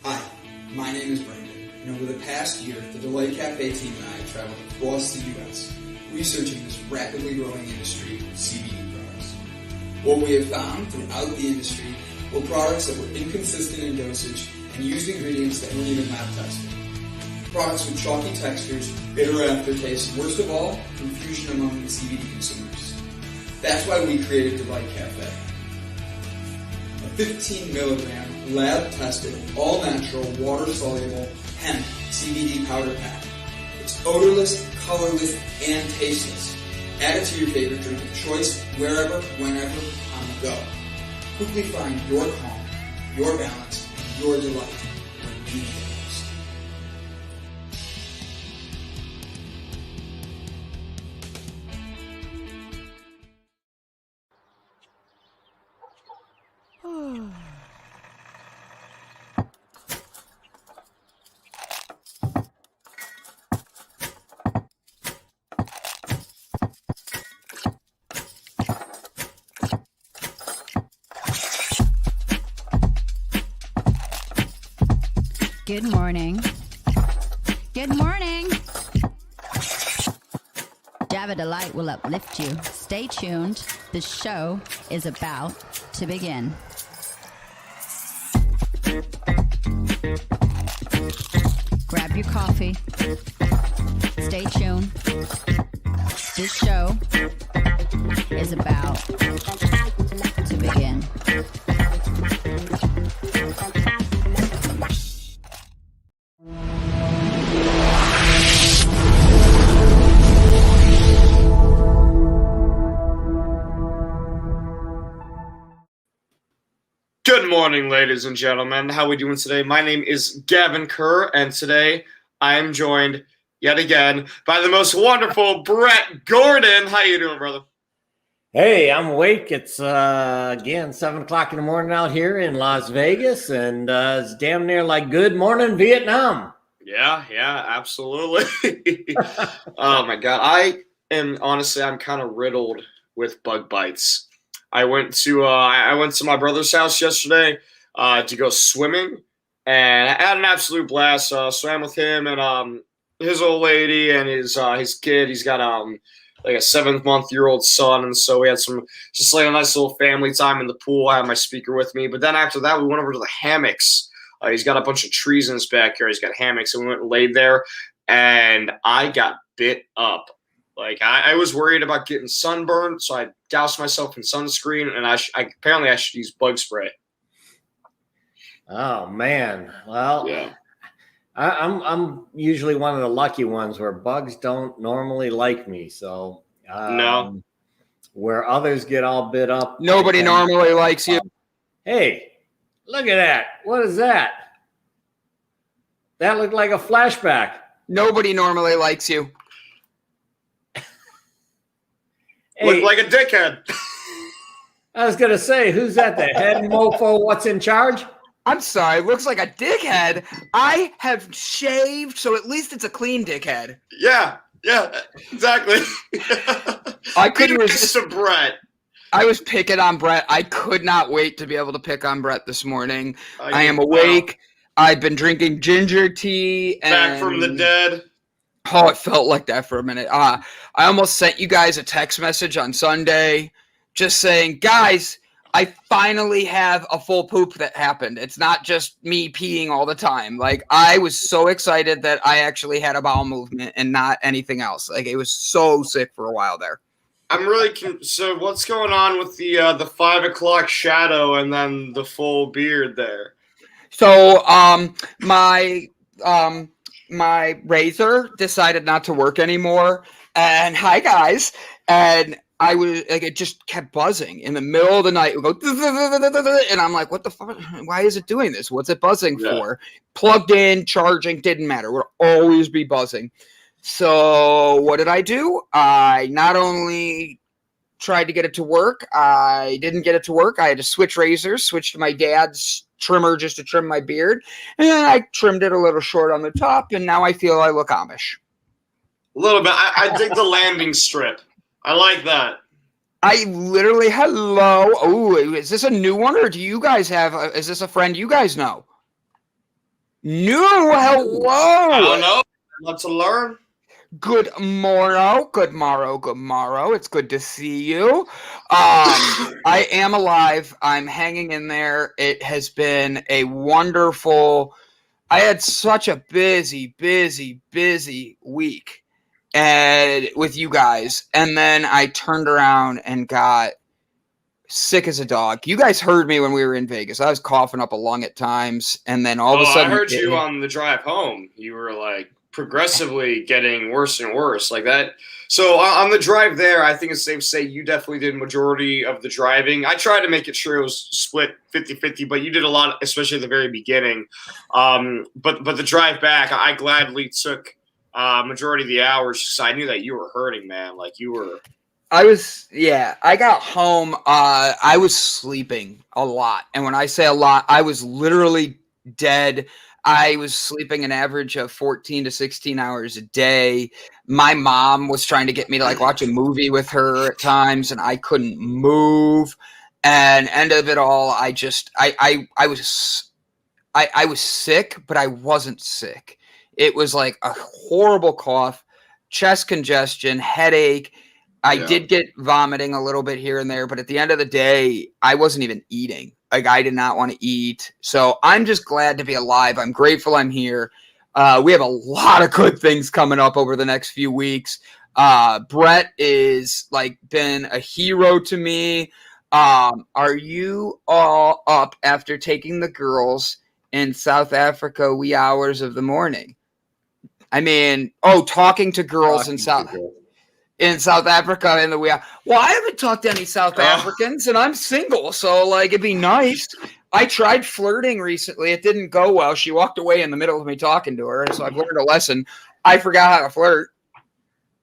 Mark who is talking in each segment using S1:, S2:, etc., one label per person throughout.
S1: Hi, my name is Brandon, and over the past year, the Delay Cafe team and I have traveled across the U.S. researching this rapidly growing industry of CBD products. What we have found throughout the industry were products that were inconsistent in dosage and used ingredients that weren't even lab tested. Products with chalky textures, bitter aftertaste, and worst of all, confusion among the CBD consumers. That's why we created Delay Cafe. A 15 milligram lab-tested, all-natural, water-soluble hemp CBD powder pack. It's odorless, colorless, and tasteless. Add it to your favorite drink of choice, wherever, whenever, on the go. Quickly find your calm, your balance, and your delight when you need it most.
S2: Good morning. Good morning. Java Delight will uplift you. Stay tuned. The show is about to begin. Grab your coffee. Stay tuned. This show is about to begin.
S3: Good morning, ladies and gentlemen. How are we doing today? My name is Gavin Kerr, and today I am joined yet again by the most wonderful Brett Gordon. How you doing, brother?
S4: Hey, I'm awake. It's again 7 o'clock in the morning out here in Las Vegas, and it's damn near like good morning Vietnam.
S3: Yeah, absolutely. Oh my God, I'm kind of riddled with bug bites. I went to my brother's house yesterday to go swimming, and I had an absolute blast. Swam with him and his old lady and his kid. He's got like a 7-month-old son, and so we had just like a nice little family time in the pool. I had my speaker with me, but then after that, we went over to the hammocks. He's got a bunch of trees in his backyard. He's got hammocks, and we went and laid there, and I got bit up. Like I was worried about getting sunburned, so I doused myself in sunscreen, and I should use bug spray.
S4: Oh man, well,
S3: yeah.
S4: I'm usually one of the lucky ones where bugs don't normally like me. So
S3: No,
S4: where others get all bit up,
S5: nobody normally likes you.
S4: Hey, look at that! What is that? That looked like a flashback.
S5: Nobody normally likes you.
S4: Hey,
S3: look like a dickhead.
S4: I was gonna say, who's that? The head mofo? What's in charge?
S5: I'm sorry, looks like a dickhead. I have shaved, so at least it's a clean dickhead.
S3: Yeah, exactly.
S5: I couldn't resist
S3: to Brett.
S5: I was picking on Brett. I could not wait to be able to pick on Brett this morning. I am awake. I've been drinking ginger tea.
S3: Back from the dead.
S5: Oh, it felt like that for a minute. I almost sent you guys a text message on Sunday just saying, guys, I finally have a full poop that happened. It's not just me peeing all the time. Like, I was so excited that I actually had a bowel movement and not anything else. Like, it was so sick for a while there.
S3: I'm really so what's going on with the 5 o'clock shadow and then the full beard there?
S5: So my razor decided not to work anymore, and hi guys, and I was like, it just kept buzzing in the middle of the night. It would go, and I'm like, what the fuck? Why is it doing this? What's it buzzing for? Plugged in, charging, didn't matter. It would always be buzzing. So what did I do? I not only tried to get it to work, I didn't get it to work. I had to switch razors, switch to my dad's trimmer just to trim my beard, and then I trimmed it a little short on the top, and now I feel I look Amish.
S3: A little bit. I dig the landing strip. I like that.
S5: I literally, hello. Oh, is this a new one, or do you guys have? Is this a friend you guys know? Hello.
S3: I don't know. I'd love to learn.
S5: Good morrow. It's good to see you. I am alive. I'm hanging in there. It has been a wonderful. I had such a busy week, and with you guys, and then I turned around and got sick as a dog. You guys heard me when we were in Vegas. I was coughing up a lung at times, and then all of a sudden,
S3: I heard you on the drive home. You were like progressively getting worse and worse, like that. So on the drive there, I think it's safe to say you definitely did majority of the driving. I tried to make it sure it was split 50-50, but you did a lot, especially at the very beginning. But the drive back, I gladly took majority of the hours because I knew that you were hurting, man. Like you were.
S5: I got home. I was sleeping a lot. And when I say a lot, I was literally dead. I was sleeping an average of 14 to 16 hours a day. My mom was trying to get me to like watch a movie with her at times, and I couldn't move. And end of it all, I was sick, but I wasn't sick. It was like a horrible cough, chest congestion, headache. I did get vomiting a little bit here and there, but at the end of the day, I wasn't even eating. Like I did not want to eat. So I'm just glad to be alive. I'm grateful I'm here. We have a lot of good things coming up over the next few weeks. Brett is like been a hero to me. Are you all up after taking the girls in South Africa wee hours of the morning? I mean, talking to girls in South Africa in the wee hours. Well, I haven't talked to any South Africans, and I'm single, so like it'd be nice. I tried flirting recently. It didn't go well. She walked away in the middle of me talking to her, and so I've learned a lesson. I forgot how to flirt.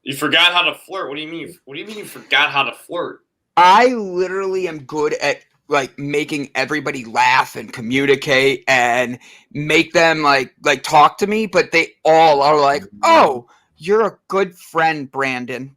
S3: You forgot how to flirt? What do you mean? What do you mean you forgot how to flirt?
S5: I literally am good at like making everybody laugh and communicate and make them like talk to me, but they all are like, "Oh, you're a good friend, Brandon."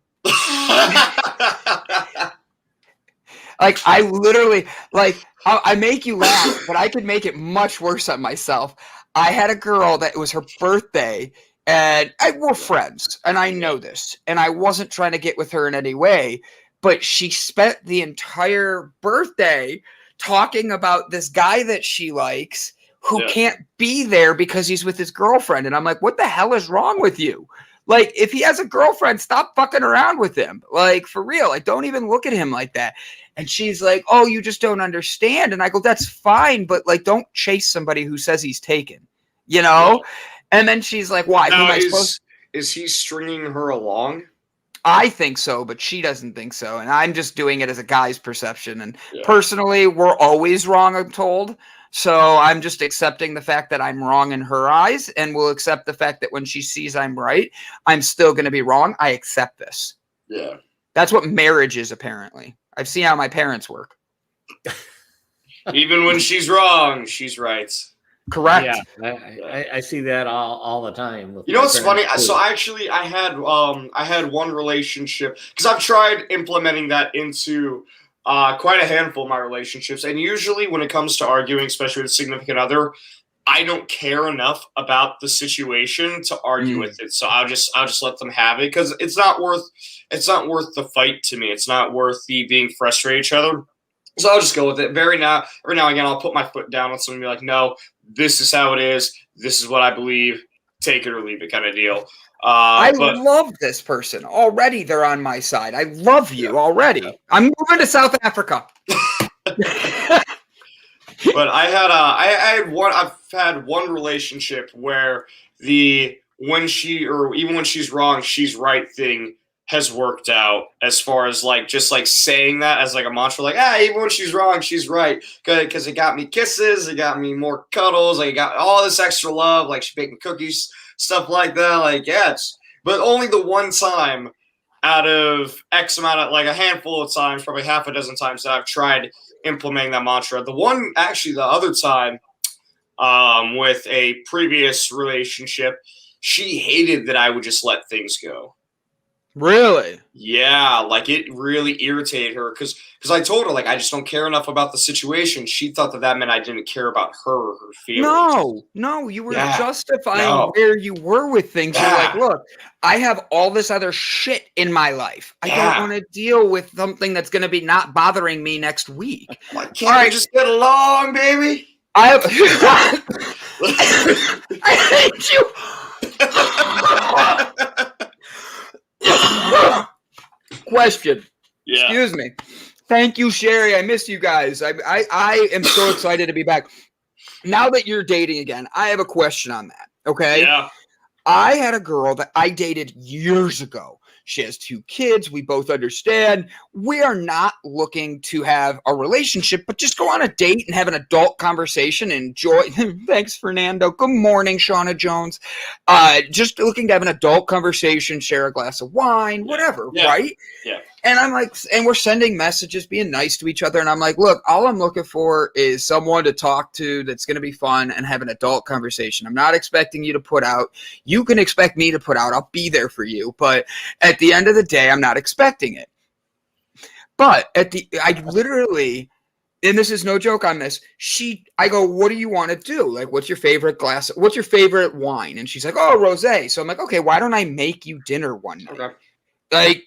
S5: Like I literally I make you laugh, but I could make it much worse on myself. I had a girl that it was her birthday, and we're friends, and I know this, and I wasn't trying to get with her in any way, but she spent the entire birthday talking about this guy that she likes who can't be there because he's with his girlfriend. And I'm like, what the hell is wrong with you? Like, if he has a girlfriend, stop fucking around with him. Like, for real. Like, don't even look at him like that. And she's like, oh, you just don't understand. And I go, that's fine, but like, don't chase somebody who says he's taken, you know? Yeah. And then she's like, why?
S3: Now, who am I supposed? Is he stringing her along?
S5: I think so, but she doesn't think so. And I'm just doing it as a guy's perception. And personally, we're always wrong, I'm told. So I'm just accepting the fact that I'm wrong in her eyes, and will accept the fact that when she sees I'm right, I'm still going to be wrong. I accept this.
S3: Yeah.
S5: That's what marriage is, apparently. I've seen how my parents work.
S3: Even when she's wrong, she's right.
S5: Correct.
S4: Yeah, I see that all the time.
S3: You know what's funny? So actually, I had one relationship, because I've tried implementing that into quite a handful of my relationships, and usually when it comes to arguing, especially with a significant other, I don't care enough about the situation to argue with it. So I'll just let them have it, because it's not worth the fight to me. It's not worth the being frustrated with each other. So I'll just go with it. Every now and again, I'll put my foot down on something and be like, no, this is how it is. This is what I believe. Take it or leave it, kind of deal.
S5: I love this person already. They're on my side. I love you already. Yeah. I'm moving to South Africa.
S3: But I've had one relationship where when she's wrong, she's right thing has worked out, as far as like just like saying that as like a mantra, like even when she's wrong, she's right, because it got me kisses, it got me more cuddles, like it got all this extra love, like she baking cookies, stuff like that. Like but only the one time out of X amount of, like a handful of times, probably half a dozen times, that I've tried implementing that mantra. The other time with a previous relationship, she hated that I would just let things go.
S5: Really?
S3: Yeah, like it really irritated her because I told her like I just don't care enough about the situation. She thought that meant I didn't care about her or her feelings.
S5: No, you were
S3: Yeah,
S5: justifying
S3: no,
S5: where you were with things. You're like,
S3: yeah,
S5: look, I have all this other shit in my life. I don't
S3: yeah.
S5: want to deal with something that's going to be not bothering me next week.
S3: Like,
S5: All
S3: can't we
S5: right,
S3: just get along, baby?
S5: I have. I hate you. Question.
S3: Yeah.
S5: Excuse me. Thank you, Sherry. I miss you guys. I am so excited to be back. Now that you're dating again, I have a question on that. Okay.
S3: Yeah.
S5: I had a girl that I dated years ago. She has 2 kids. We both understand. We are not looking to have a relationship, but just go on a date and have an adult conversation and enjoy. Thanks, Fernando. Good morning, Shauna Jones. Just looking to have an adult conversation, share a glass of wine, whatever, right?
S3: Yeah.
S5: And I'm like, and we're sending messages, being nice to each other. And I'm like, look, all I'm looking for is someone to talk to that's going to be fun and have an adult conversation. I'm not expecting you to put out. You can expect me to put out. I'll be there for you. But at the end of the day, I'm not expecting it. But I literally, and this is no joke on this, I go, what do you want to do? Like, what's your favorite glass? What's your favorite wine? And she's like, oh, rosé. So I'm like, okay, why don't I make you dinner one night?
S3: Okay.
S5: Like,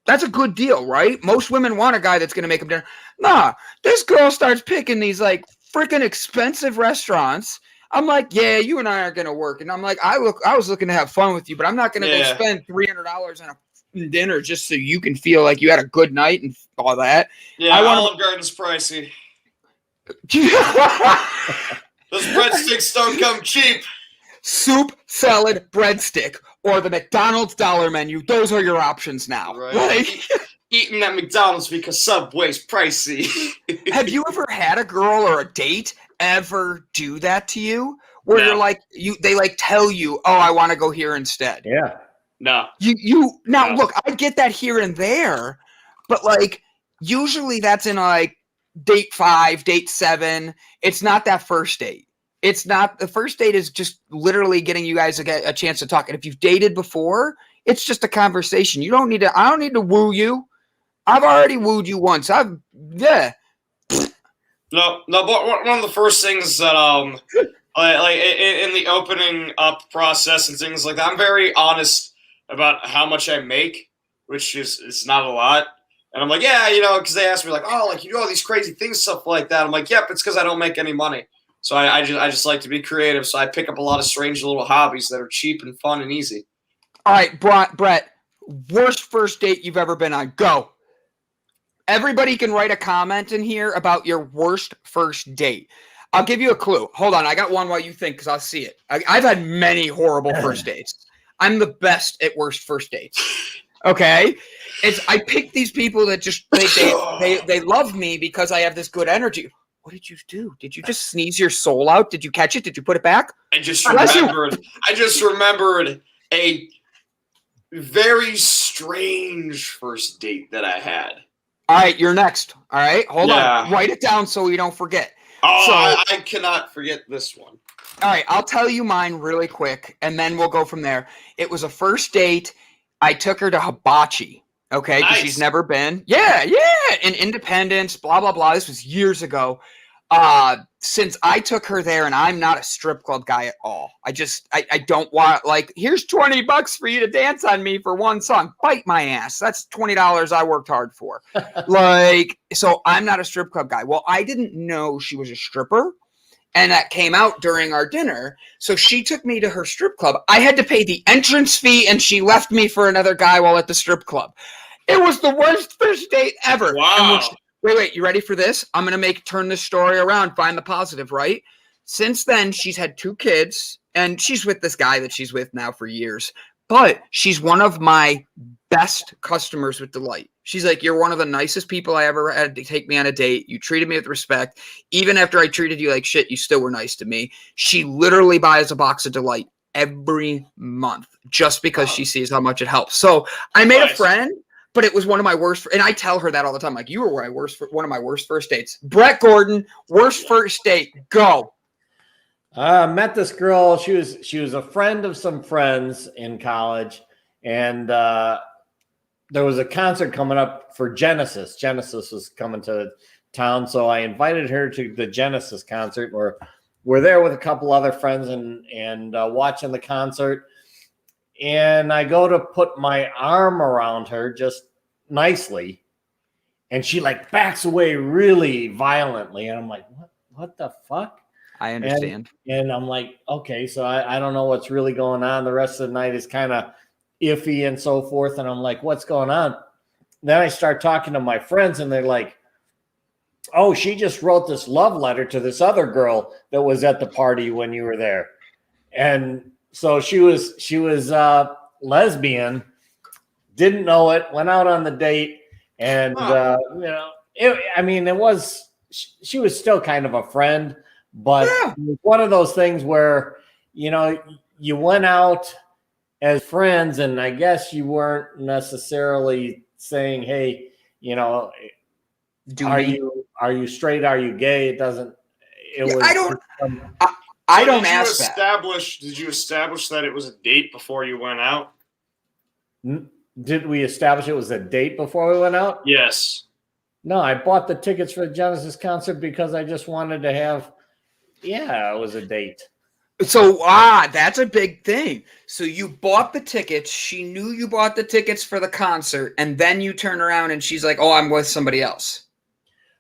S5: that's a good deal, right? Most women want a guy that's going to make them dinner. Nah, this girl starts picking these like freaking expensive restaurants. I'm like, yeah, you and I are going to work. And I'm like, I was looking to have fun with you, but I'm not going to go spend $300 on a dinner just so you can feel like you had a good night and all that.
S3: Yeah, Olive Garden's pricey. Those breadsticks don't come cheap.
S5: Soup, salad, breadstick, or the McDonald's dollar menu. Those are your options now.
S3: Right.
S5: Like,
S3: eating at McDonald's because Subway's pricey.
S5: have you ever had a girl or a date ever do that to you? Where you're like, they like tell you, oh, I want to go here instead.
S4: Yeah.
S3: No.
S5: Look, I get that here and there, but like usually that's in like date 5, date 7. It's not that first date. It's not, the first date is just literally getting you guys a chance to talk. And if you've dated before, it's just a conversation. I don't need to woo you. I've already wooed you once. No,
S3: but one of the first things that like in the opening up process and things like that, I'm very honest about how much I make, which is not a lot. And I'm like, yeah, because they ask me like, oh, like you do all these crazy things, stuff like that. I'm like, yep, it's because I don't make any money. So I just like to be creative. So I pick up a lot of strange little hobbies that are cheap and fun and easy.
S5: All right, Brett, worst first date you've ever been on. Go. Everybody can write a comment in here about your worst first date. I'll give you a clue. Hold on. I got one while you think because I'll see it. I've had many horrible first dates. I'm the best at worst first dates. Okay? I pick these people that just, they love me because I have this good energy. What did you do? Did you just sneeze your soul out? Did you catch it? Did you put it back?
S3: I just remembered a very strange first date that I had.
S5: All right, you're next. All right, hold on. Write it down so we don't forget.
S3: Oh, I cannot forget this one.
S5: All right, I'll tell you mine really quick, and then we'll go from there. It was a first date. I took her to Hibachi. Okay, because she's never been. Yeah, in Independence, blah, blah, blah. This was years ago. Since I took her there, and I'm not a strip club guy at all. I don't want, like, here's $20 for you to dance on me for one song. Bite my ass. That's $20 I worked hard for. Like, so I'm not a strip club guy. Well, I didn't know she was a stripper. And that came out during our dinner. So she took me to her strip club. I had to pay the entrance fee, and she left me for another guy while at the strip club. It was the worst first date ever.
S3: Wow.
S5: Wait, you ready for this? I'm going to turn this story around, find the positive, right? Since then, she's had 2 kids, and she's with this guy that she's with now for years. But she's one of my best customers with Delight. She's like, you're one of the nicest people I ever had to take me on a date. You treated me with respect. Even after I treated you like shit, you still were nice to me. She literally buys a box of Delight every month just because she sees how much it helps. So I made a friend, but it was one of my worst. And I tell her that all the time. Like, you were one of my worst first dates. Brett Gordon, worst first date. Go.
S4: Met this girl. She was a friend of some friends in college, and there was a concert coming up for Genesis. Genesis was coming to town, so I invited her to the Genesis concert. We're there with a couple other friends and watching the concert. And I go to put my arm around her just nicely, and she like backs away really violently. And I'm like, what the fuck?
S5: I understand.
S4: And I'm like, okay, so I don't know what's really going on. The rest of the night is kind of iffy and so forth. And I'm like, what's going on? Then I start talking to my friends, and they're like, oh, she just wrote this love letter to this other girl that was at the party when you were there. And so she was lesbian, didn't know it, went out on the date. And, she was still kind of a friend, but it was one of those things where, you went out as friends, and I guess you weren't necessarily saying, hey, are you straight? Are you gay? It doesn't.
S5: I don't ask
S3: that. Did you establish that it was a date before you went out?
S4: Did we establish it was a date before we went out?
S3: Yes.
S4: No, I bought the tickets for the Genesis concert because I just wanted to have. Yeah, it was a date.
S5: So that's a big thing. So you bought the tickets. She knew you bought the tickets for the concert, and then you turn around and she's like, "Oh, I'm with somebody else."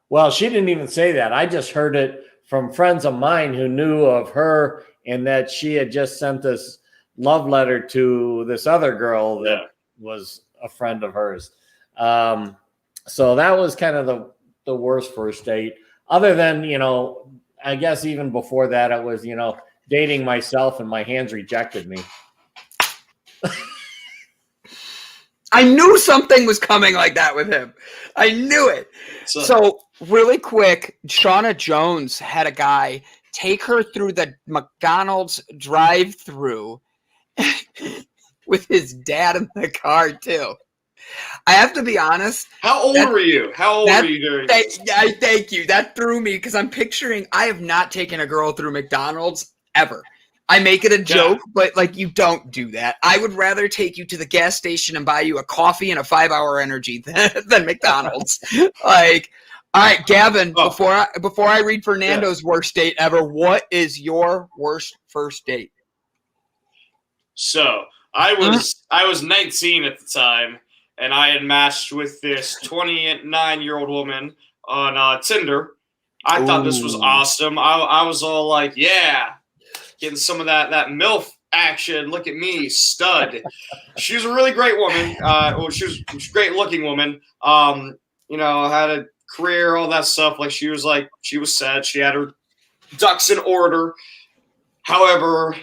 S4: Well, she didn't even say that. I just heard it from friends of mine who knew of her, and that she had just sent this love letter to this other girl that was a friend of hers. So that was kind of the worst first date. Other than, I guess even before that, it was, dating myself, and my hands rejected me.
S5: I knew something was coming like that with him. I knew it. So really quick, Shauna Jones had a guy take her through the McDonald's drive-through with his dad in the car too. I have to be honest.
S3: How old were you? How old were you during this?
S5: Thank you. That threw me because I'm picturing I have not taken a girl through McDonald's ever. I make it a joke, but you don't do that. I would rather take you to the gas station and buy you a coffee and a 5-hour energy than McDonald's. All right, Gavin, before I read Fernando's worst date ever, what is your worst first date?
S3: So I was 19 at the time, and I had matched with this 29-year-old woman on Tinder. I thought this was awesome. I was all like, yeah. Getting some of that MILF action. Look at me, stud. She was a really great woman. She was a great looking woman. Had a career, all that stuff. She was set. She had her ducks in order. However,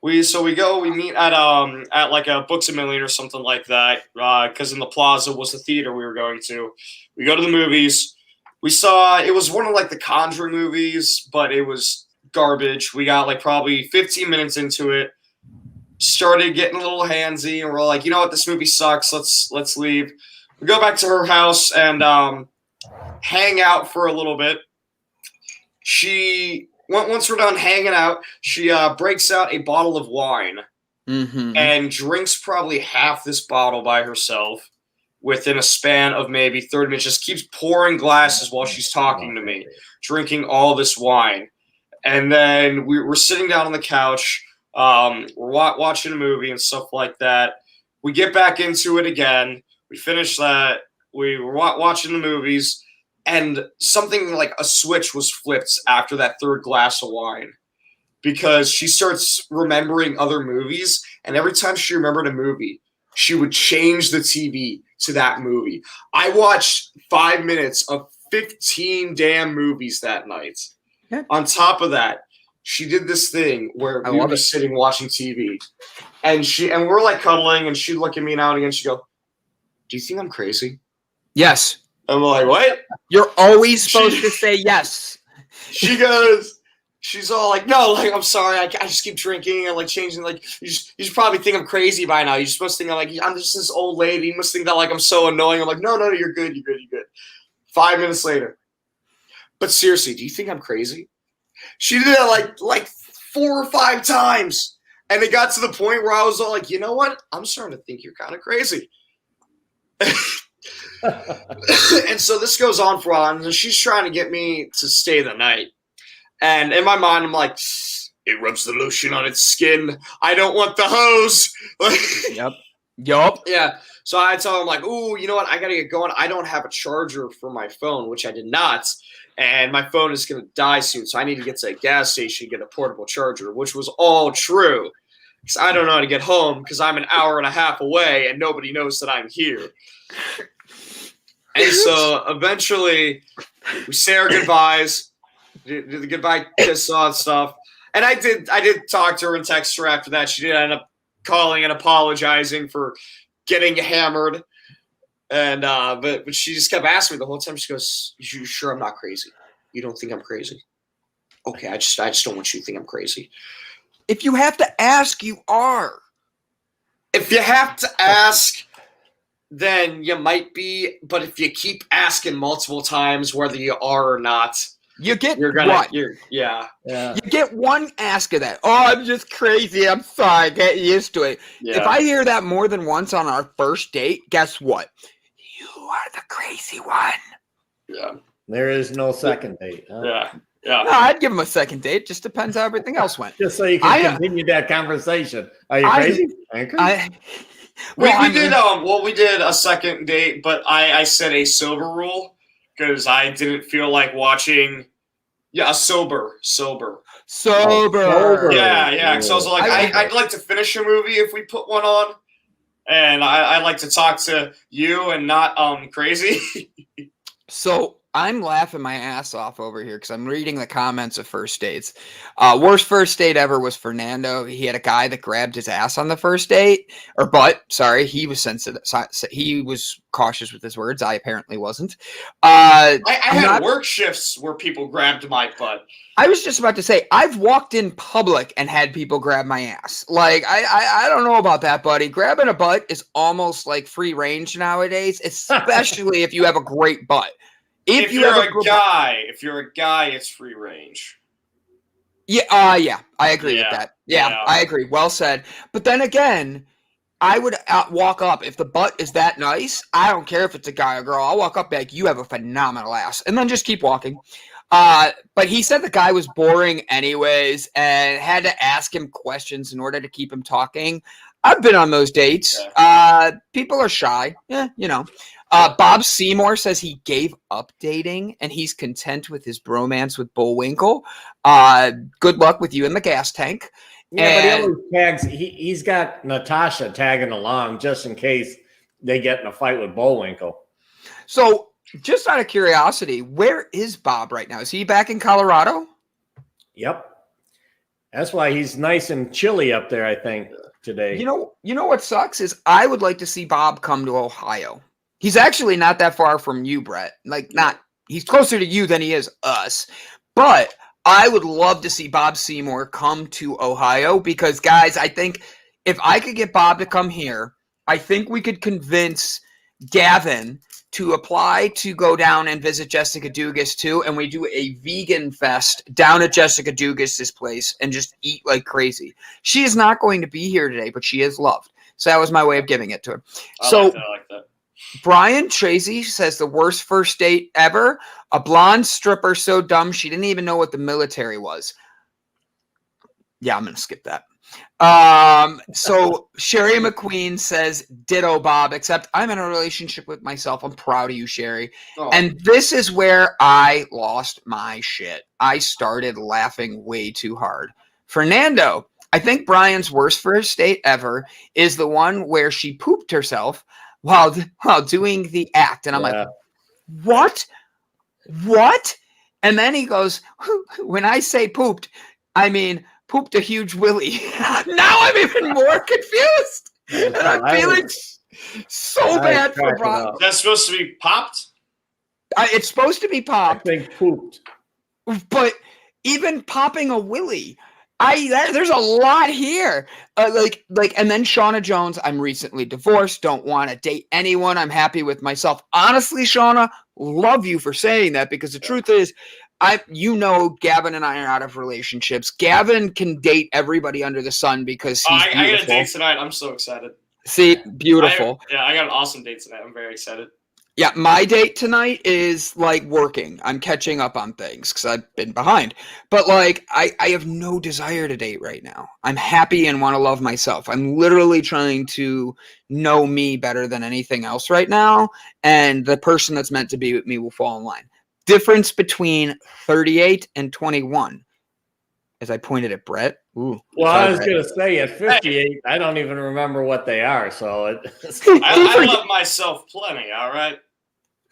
S3: we meet at like a Books A Million or something like that. Because in the Plaza was the theater we were going to. We go to the movies. We saw it was one of the Conjuring movies, but it was garbage. We got probably 15 minutes into it, started getting a little handsy, and we're like, you know what, this movie sucks. Let's leave. We go back to her house and hang out for a little bit. Once we're done hanging out, she breaks out a bottle of wine and drinks probably half this bottle by herself within a span of maybe 30 minutes. Just keeps pouring glasses while she's talking to me, drinking all this wine. And then we're sitting down on the couch, we're watching a movie and stuff like that. We get back into it again. We finish that. We were watching the movies, and something like a switch was flipped after that third glass of wine, because she starts remembering other movies, and every time she remembered a movie, she would change the TV to that movie. I watched 5 minutes of 15 damn movies that night. Yeah. On top of that, she did this thing where we were sitting watching TV, and we're cuddling, and she'd look at me now and again. She'd go, "Do you think I'm crazy?"
S5: Yes.
S3: I'm like, "What?"
S5: You're always supposed to say yes.
S3: She goes, she's all like, "No, I'm sorry. I just keep drinking and changing. You should probably think I'm crazy by now. You're supposed to think I'm just this old lady. You must think that I'm so annoying." I'm like, "No, you're good. You're good. 5 minutes later. But seriously, do you think I'm crazy?" She did that like 4 or 5 times. And it got to the point where I was all like, you know what? I'm starting to think you're kind of crazy. And so this goes on for a while, and she's trying to get me to stay the night. And in my mind, I'm like, it rubs the lotion on its skin. I don't want the hose.
S5: Yup.
S3: Yeah. So I tell him, like, ooh, you know what? I got to get going. I don't have a charger for my phone, which I did not. And my phone is going to die soon. So I need to get to a gas station and get a portable charger, which was all true. Because I don't know how to get home because I'm an hour and a half away and nobody knows that I'm here. And so eventually we say our goodbyes, do the goodbye kiss on stuff. And I did talk to her and text her after that. She did end up calling and apologizing for getting hammered. And but she just kept asking me the whole time. She goes, "You sure I'm not crazy? You don't think I'm crazy? Okay, I just don't want you to think I'm crazy.
S5: If you have to ask, you are.
S3: If you have to ask, then you might be. But if you keep asking multiple times, whether you are or not,
S5: You get
S3: you're gonna.
S5: what?
S3: Yeah.
S5: You get one ask of that. Oh, I'm just crazy. I'm sorry. Get used to it.
S3: Yeah.
S5: If I hear that more than once on our first date, guess what? You are the crazy one.
S3: Yeah.
S4: There is no second date. Huh?
S3: Yeah. Yeah.
S5: No, I'd give him a second date. Just depends how everything else went.
S4: Just so you can continue that conversation. Are you crazy? Are you crazy?
S3: We did a second date, but I set a sober rule because I didn't feel like watching. Yeah, sober.
S5: Sober.
S3: Yeah. Because I was like, I'd like to finish a movie if we put one on, and I like to talk to you and not crazy.
S5: So I'm laughing my ass off over here because I'm reading the comments of first dates. Worst first date ever was Fernando. He had a guy that grabbed his ass on the first date, or butt. Sorry, he was sensitive. He was cautious with his words. I apparently wasn't.
S3: I had work shifts where people grabbed my butt.
S5: I was just about to say, I've walked in public and had people grab my ass. Like, I don't know about that, buddy. Grabbing a butt is almost like free range nowadays, especially if you have a great butt. If you're a
S3: guy, it's free range.
S5: Yeah, I agree with that. Yeah, I agree. Well said. But then again, I would walk up if the butt is that nice. I don't care if it's a guy or girl. I'll walk up and be like, "You have a phenomenal ass," and then just keep walking. But he said the guy was boring anyways, and had to ask him questions in order to keep him talking. I've been on those dates. People are shy. Bob Seymour says he gave up dating and he's content with his bromance with Bullwinkle. Good luck with you in the gas tank.
S4: Yeah, but he always tags. He's got Natasha tagging along just in case they get in a fight with Bullwinkle.
S5: So, just out of curiosity, where is Bob right now? Is he back in Colorado?
S4: Yep. That's why he's nice and chilly up there, I think, today.
S5: You know what sucks is I would like to see Bob come to Ohio. He's actually not that far from you, Brett. He's closer to you than he is us. But I would love to see Bob Seymour come to Ohio because, guys, I think if I could get Bob to come here, I think we could convince Gavin to apply to go down and visit Jessica Dugas too, and we do a vegan fest down at Jessica Dugas's place and just eat like crazy. She is not going to be here today, but she is loved. So that was my way of giving it to her.
S3: I like that.
S5: Brian Tracy says the worst first date ever. A blonde stripper so dumb she didn't even know what the military was. Yeah, I'm going to skip that. So Sherry McQueen says, ditto, Bob, except I'm in a relationship with myself. I'm proud of you, Sherry. Oh. And this is where I lost my shit. I started laughing way too hard. Fernando, I think Brian's worst first date ever is the one where she pooped herself while doing the act. And I'm like, what? And then he goes, when I say pooped, I mean pooped a huge willy. Now I'm even more confused. And I'm feeling so bad for Brian.
S3: That's supposed to be popped?
S5: It's supposed to be popped.
S4: I think pooped.
S5: But even popping a willy, there's a lot here. And then Shauna Jones, I'm recently divorced, don't want to date anyone. I'm happy with myself. Honestly, Shauna, love you for saying that because the truth is, Gavin and I are out of relationships. Gavin can date everybody under the sun because he's beautiful.
S3: I got a date tonight. I'm so excited.
S5: See, beautiful.
S3: I got an awesome date tonight. I'm very excited.
S5: Yeah, my date tonight is like working. I'm catching up on things because I've been behind. But like, I have no desire to date right now. I'm happy and want to love myself. I'm literally trying to know me better than anything else right now. And the person that's meant to be with me will fall in line. Difference between 38 and 21. As I pointed at Brett. Ooh,
S4: Well,
S5: sorry,
S4: I was
S5: Brett.
S4: going to say at 58, I don't even remember what they are. So
S3: I love myself plenty, all right?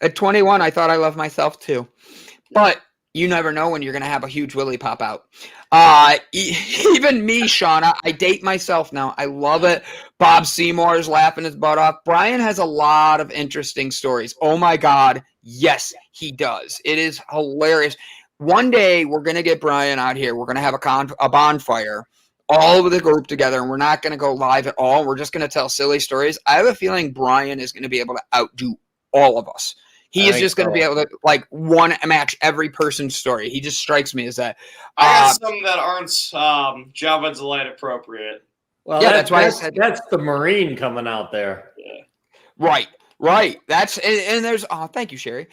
S5: At 21, I thought I loved myself too. But you never know when you're going to have a huge willy pop out. Even me, Shauna, I date myself now. I love it. Bob Seymour is laughing his butt off. Brian has a lot of interesting stories. Oh my God. Yes, he does. It is hilarious. One day we're going to get Brian out here. We're going to have a bonfire all of the group together, and we're not going to go live at all. We're just going to tell silly stories. I have a feeling Brian is going to be able to outdo all of us. He is just going to be able to like one match every person's story. He just strikes me as that.
S3: I got some that aren't Java Delight appropriate.
S4: well,
S5: Yeah,
S4: that's
S5: that's why I
S4: why
S5: said-
S4: that's the Marine coming out there.
S3: Yeah.
S5: Right. That's and there's thank you, Sherry.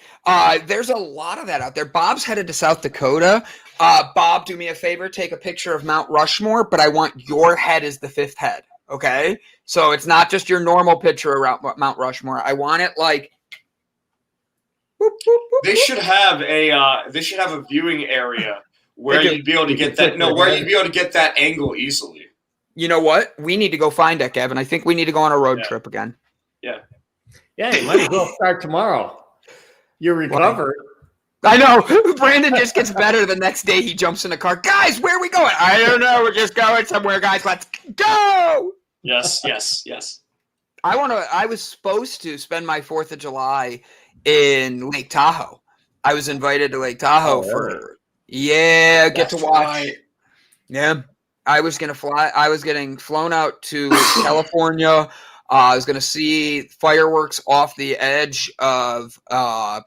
S5: There's a lot of that out there. Bob's headed to South Dakota. Bob, do me a favor, take a picture of Mount Rushmore, but I want your head as the fifth head. Okay, so it's not just your normal picture around Mount Rushmore. I want it like.
S3: They should have a viewing area where you'd be able to get that. No, where you'd be able to get that angle easily.
S5: You know what? We need to go find it, Kevin. I think we need to go on a road trip again.
S3: Yeah.
S4: Yeah, you might as well start tomorrow. You're recovered.
S5: I know. Brandon just gets better the next day. He jumps in a car. Guys, where are we going? I don't know. We're just going somewhere, guys. Let's go.
S3: Yes.
S5: I was supposed to spend my 4th of July in Lake Tahoe. I was invited to Lake Tahoe get to watch.
S3: Right.
S5: Yeah. I was going to fly. I was getting flown out to California. I was going to see fireworks off the edge of a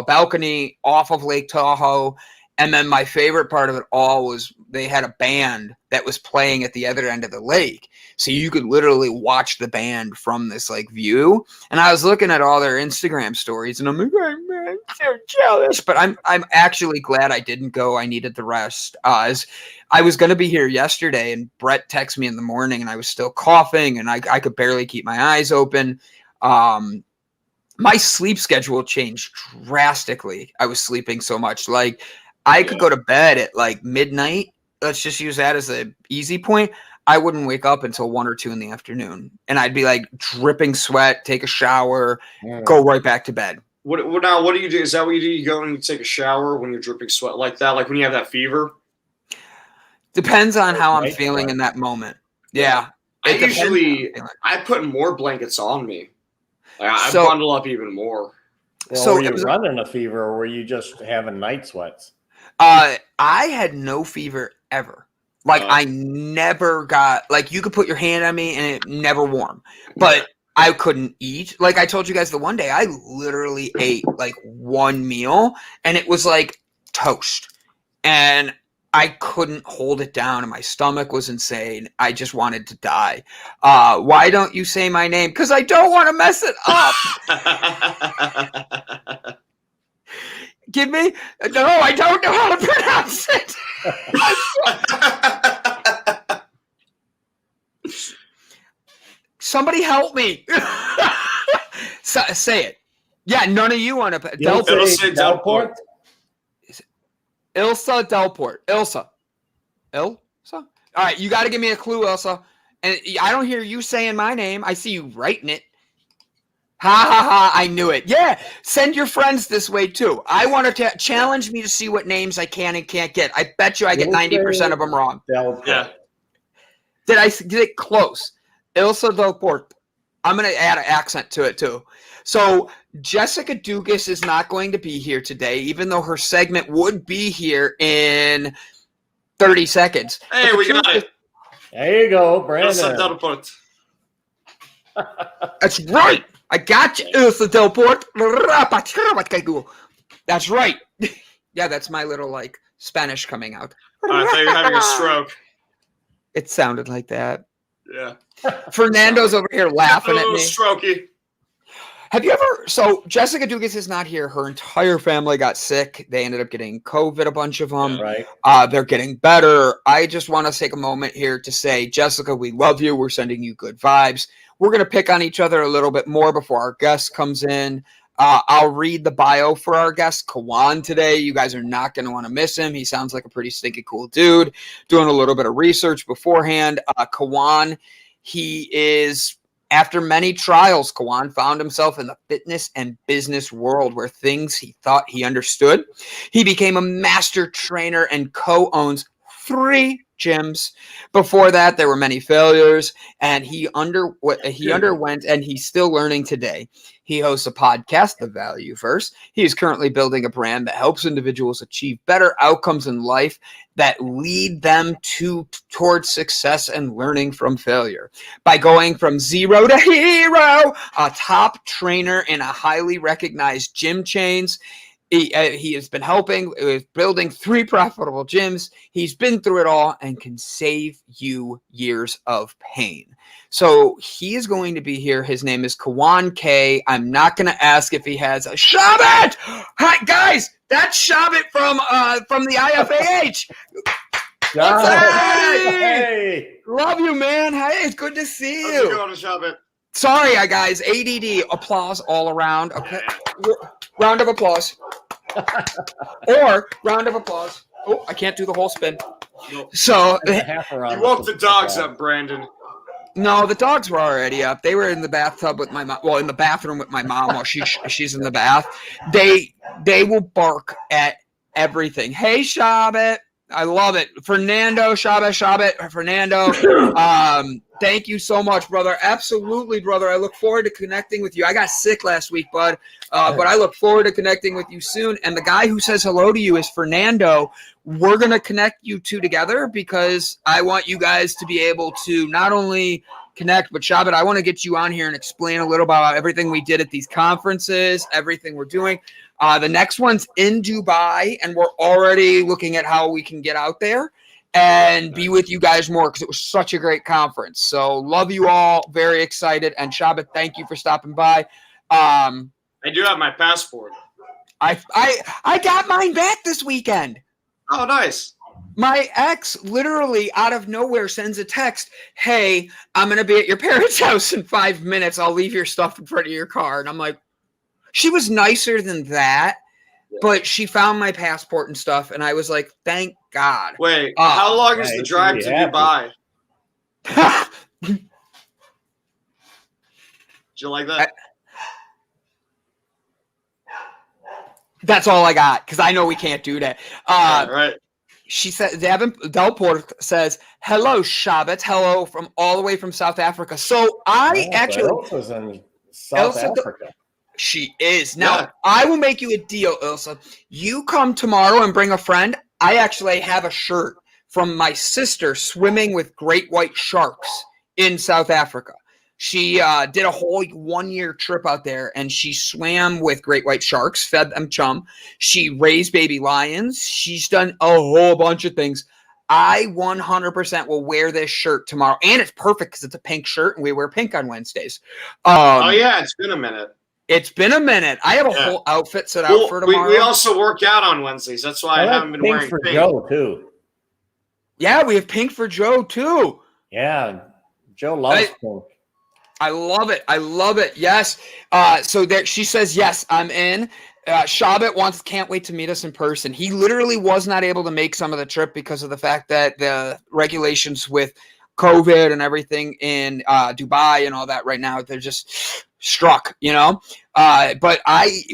S5: balcony off of Lake Tahoe. And then my favorite part of it all was they had a band that was playing at the other end of the lake. So you could literally watch the band from this like view. And I was looking at all their Instagram stories and I'm like, oh, man, I'm so jealous. But I'm actually glad I didn't go. I needed the rest. As I was going to be here yesterday and Brett texted me in the morning and I was still coughing and I could barely keep my eyes open. My sleep schedule changed drastically. I was sleeping so much. Like I could go to bed at like midnight. Let's just use that as an easy point. I wouldn't wake up until 1 or 2 in the afternoon. And I'd be like dripping sweat, take a shower, go right back to bed.
S3: What do you do? Is that what you do? You go and you take a shower when you're dripping sweat like that? Like when you have that fever?
S5: Depends on how I'm feeling in that moment. Yeah.
S3: I put more blankets on me. Like, I bundle up even more.
S4: Well, so were you running a fever or were you just having night sweats?
S5: I had no fever ever. Like I never got like you could put your hand on me and it never warm. But I couldn't eat. Like I told you guys the one day I literally ate like one meal and it was like toast. And I couldn't hold it down and my stomach was insane. I just wanted to die. Why don't you say my name? Because I don't want to mess it up. Give me? No, I don't know how to pronounce it. Somebody help me. Say it. Yeah, none of you want to.
S3: Delport.
S5: Ilsa Delport. Ilsa. All right, you got to give me a clue, Ilsa. And I don't hear you saying my name. I see you writing it. Ha, I knew it. Yeah, send your friends this way, too. I want to challenge me to see what names I can and can't get. I bet you I get 90% of them wrong.
S3: Yeah.
S5: Did I get it close? Ilsa Delport. I'm going to add an accent to it, too. So Jessica Dugas is not going to be here today, even though her segment would be here in 30 seconds.
S3: Hey, we got it.
S4: There you go, Brandon.
S5: That's right. I got you. Ilsa Delport. That's right. Yeah, that's my little like Spanish coming out.
S3: I thought you were having a stroke.
S5: It sounded like that.
S3: Yeah.
S5: Fernando's over here laughing at me.
S3: Strokey.
S5: Have you ever? So Jessica Dugas is not here. Her entire family got sick. They ended up getting COVID, a bunch of them.
S4: Right.
S5: They're getting better. I just want to take a moment here to say, Jessica, we love you. We're sending you good vibes. We're going to pick on each other a little bit more before our guest comes in. I'll read the bio for our guest, Kawan, today. You guys are not going to want to miss him. He sounds like a pretty stinky cool dude. Doing a little bit of research beforehand. Kawan, he is... After many trials, Kawan found himself in the fitness and business world where things he thought he understood. He became a master trainer and co-owns 3 gyms. Before that, there were many failures, and he underwent, and he's still learning today. He hosts a podcast, The ValueVerse. He is currently building a brand that helps individuals achieve better outcomes in life that lead them towards success and learning from failure. By going from zero to hero, a top trainer in a highly recognized gym chains, he has been helping with building 3 profitable gyms. He's been through it all and can save you years of pain. So he is going to be here. His name is Kawan K. I'm not going to ask if he has a Shabbat. Hi, guys. That's Shabbat from the IFAH.
S4: Hey.
S5: Love you, man. Hey, it's good to see
S3: How's
S5: you.
S3: it going, Shabbat?
S5: Sorry, guys. ADD. Applause all around. Okay. Round of applause. Or round of applause. Oh, I can't do the whole spin.
S3: Nope.
S5: So
S3: You woke the dogs up, Brandon.
S5: no, the dogs were already up. They were in the bathtub with my mom. Well, in the bathroom with my mom while she's in the bath. They will bark at everything. Hey, Shabbat. I love it. Fernando, Shabbat, Fernando. Thank you so much, brother. Absolutely, brother. I look forward to connecting with you. I got sick last week, bud, but I look forward to connecting with you soon. And the guy who says hello to you is Fernando. We're going to connect you two together because I want you guys to be able to not only connect, but Shabbat, I want to get you on here and explain a little about everything we did at these conferences, everything we're doing. The next one's in Dubai, and we're already looking at how we can get out there and be with you guys more because it was such a great conference. So love you all. Very excited. And Shabbat, thank you for stopping by.
S3: I do have my passport.
S5: I got mine back this weekend.
S3: Oh, nice.
S5: My ex literally out of nowhere sends a text, hey, I'm going to be at your parents' house in 5 minutes. I'll leave your stuff in front of your car. And I'm like, she was nicer than that, but she found my passport and stuff. And I was like, thank God.
S3: Wait, how long is the drive to Dubai? Did you like that?
S5: That's all I got because I know we can't do that.
S3: Right.
S5: She said, Delport says, hello, Shabbat. Hello from all the way from South Africa. So
S4: Elsa's in South Africa.
S5: She is. Now, I will make you a deal, Ilsa. You come tomorrow and bring a friend. I actually have a shirt from my sister swimming with great white sharks in South Africa. She did a whole 1-year trip out there, and she swam with great white sharks, fed them chum. She raised baby lions. She's done a whole bunch of things. I 100% will wear this shirt tomorrow, and it's perfect because it's a pink shirt, and we wear pink on Wednesdays.
S3: Oh, yeah, it's been a minute.
S5: It's been a minute. I have a whole outfit set out for tomorrow.
S3: We also work out on Wednesdays. That's why I haven't been wearing
S4: for
S3: pink.
S4: Joe, too.
S5: Yeah, we have pink for Joe, too.
S4: Yeah, Joe loves pink.
S5: I love it. I love it. Yes. So there, she says, yes, I'm in. Shabbat can't wait to meet us in person. He literally was not able to make some of the trip because of the fact that the regulations with COVID and everything in Dubai and all that right now, they're just struck, you know. But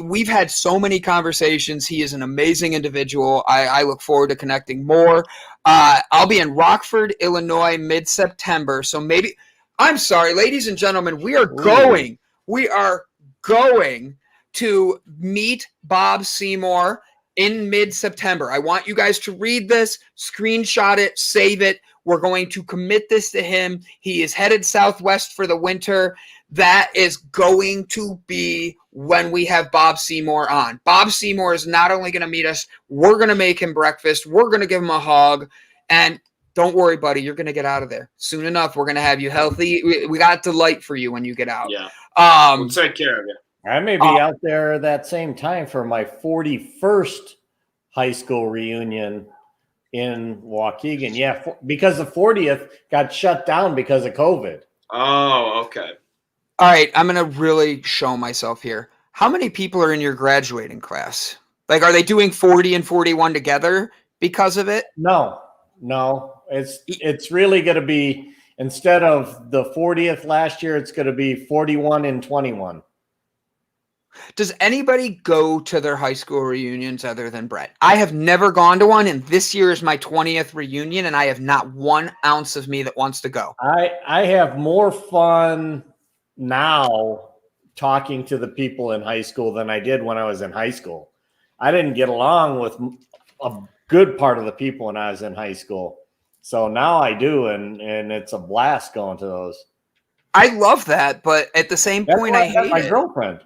S5: we've had so many conversations. He is an amazing individual. I look forward to connecting more. I'll be in Rockford, Illinois, mid-September. So maybe, I'm sorry, ladies and gentlemen, we are going to meet Bob Seymour in mid-September. I want you guys to read this, screenshot it, save it. We're going to commit this to him. He is headed southwest for the winter. That is going to be when we have Bob Seymour on. Bob Seymour is not only going to meet us, we're going to make him breakfast. We're going to give him a hug. And Don't worry, buddy. You're going to get out of there soon enough. We're going to have you healthy. We got delight for you when you get out.
S3: Yeah. We'll take care of you.
S4: I may be out there that same time for my 41st high school reunion in Waukegan. Yeah, because the 40th got shut down because of COVID.
S3: Oh, okay.
S5: All right, I'm going to really show myself here. How many people are in your graduating class? Like, are they doing 40 and 41 together because of it?
S4: No. It's really going to be, instead of the 40th last year, it's going to be 41 and 21.
S5: Does anybody go to their high school reunions other than Brett? I have never gone to one, and this year is my 20th reunion, and I have not 1 ounce of me that wants to go.
S4: I have more fun now talking to the people in high school than I did when I was in high school. I didn't get along with a good part of the people when I was in high school. So now I do, and it's a blast going to those.
S5: I love that, but at the same point, I hate
S4: my
S5: it.
S4: girlfriend.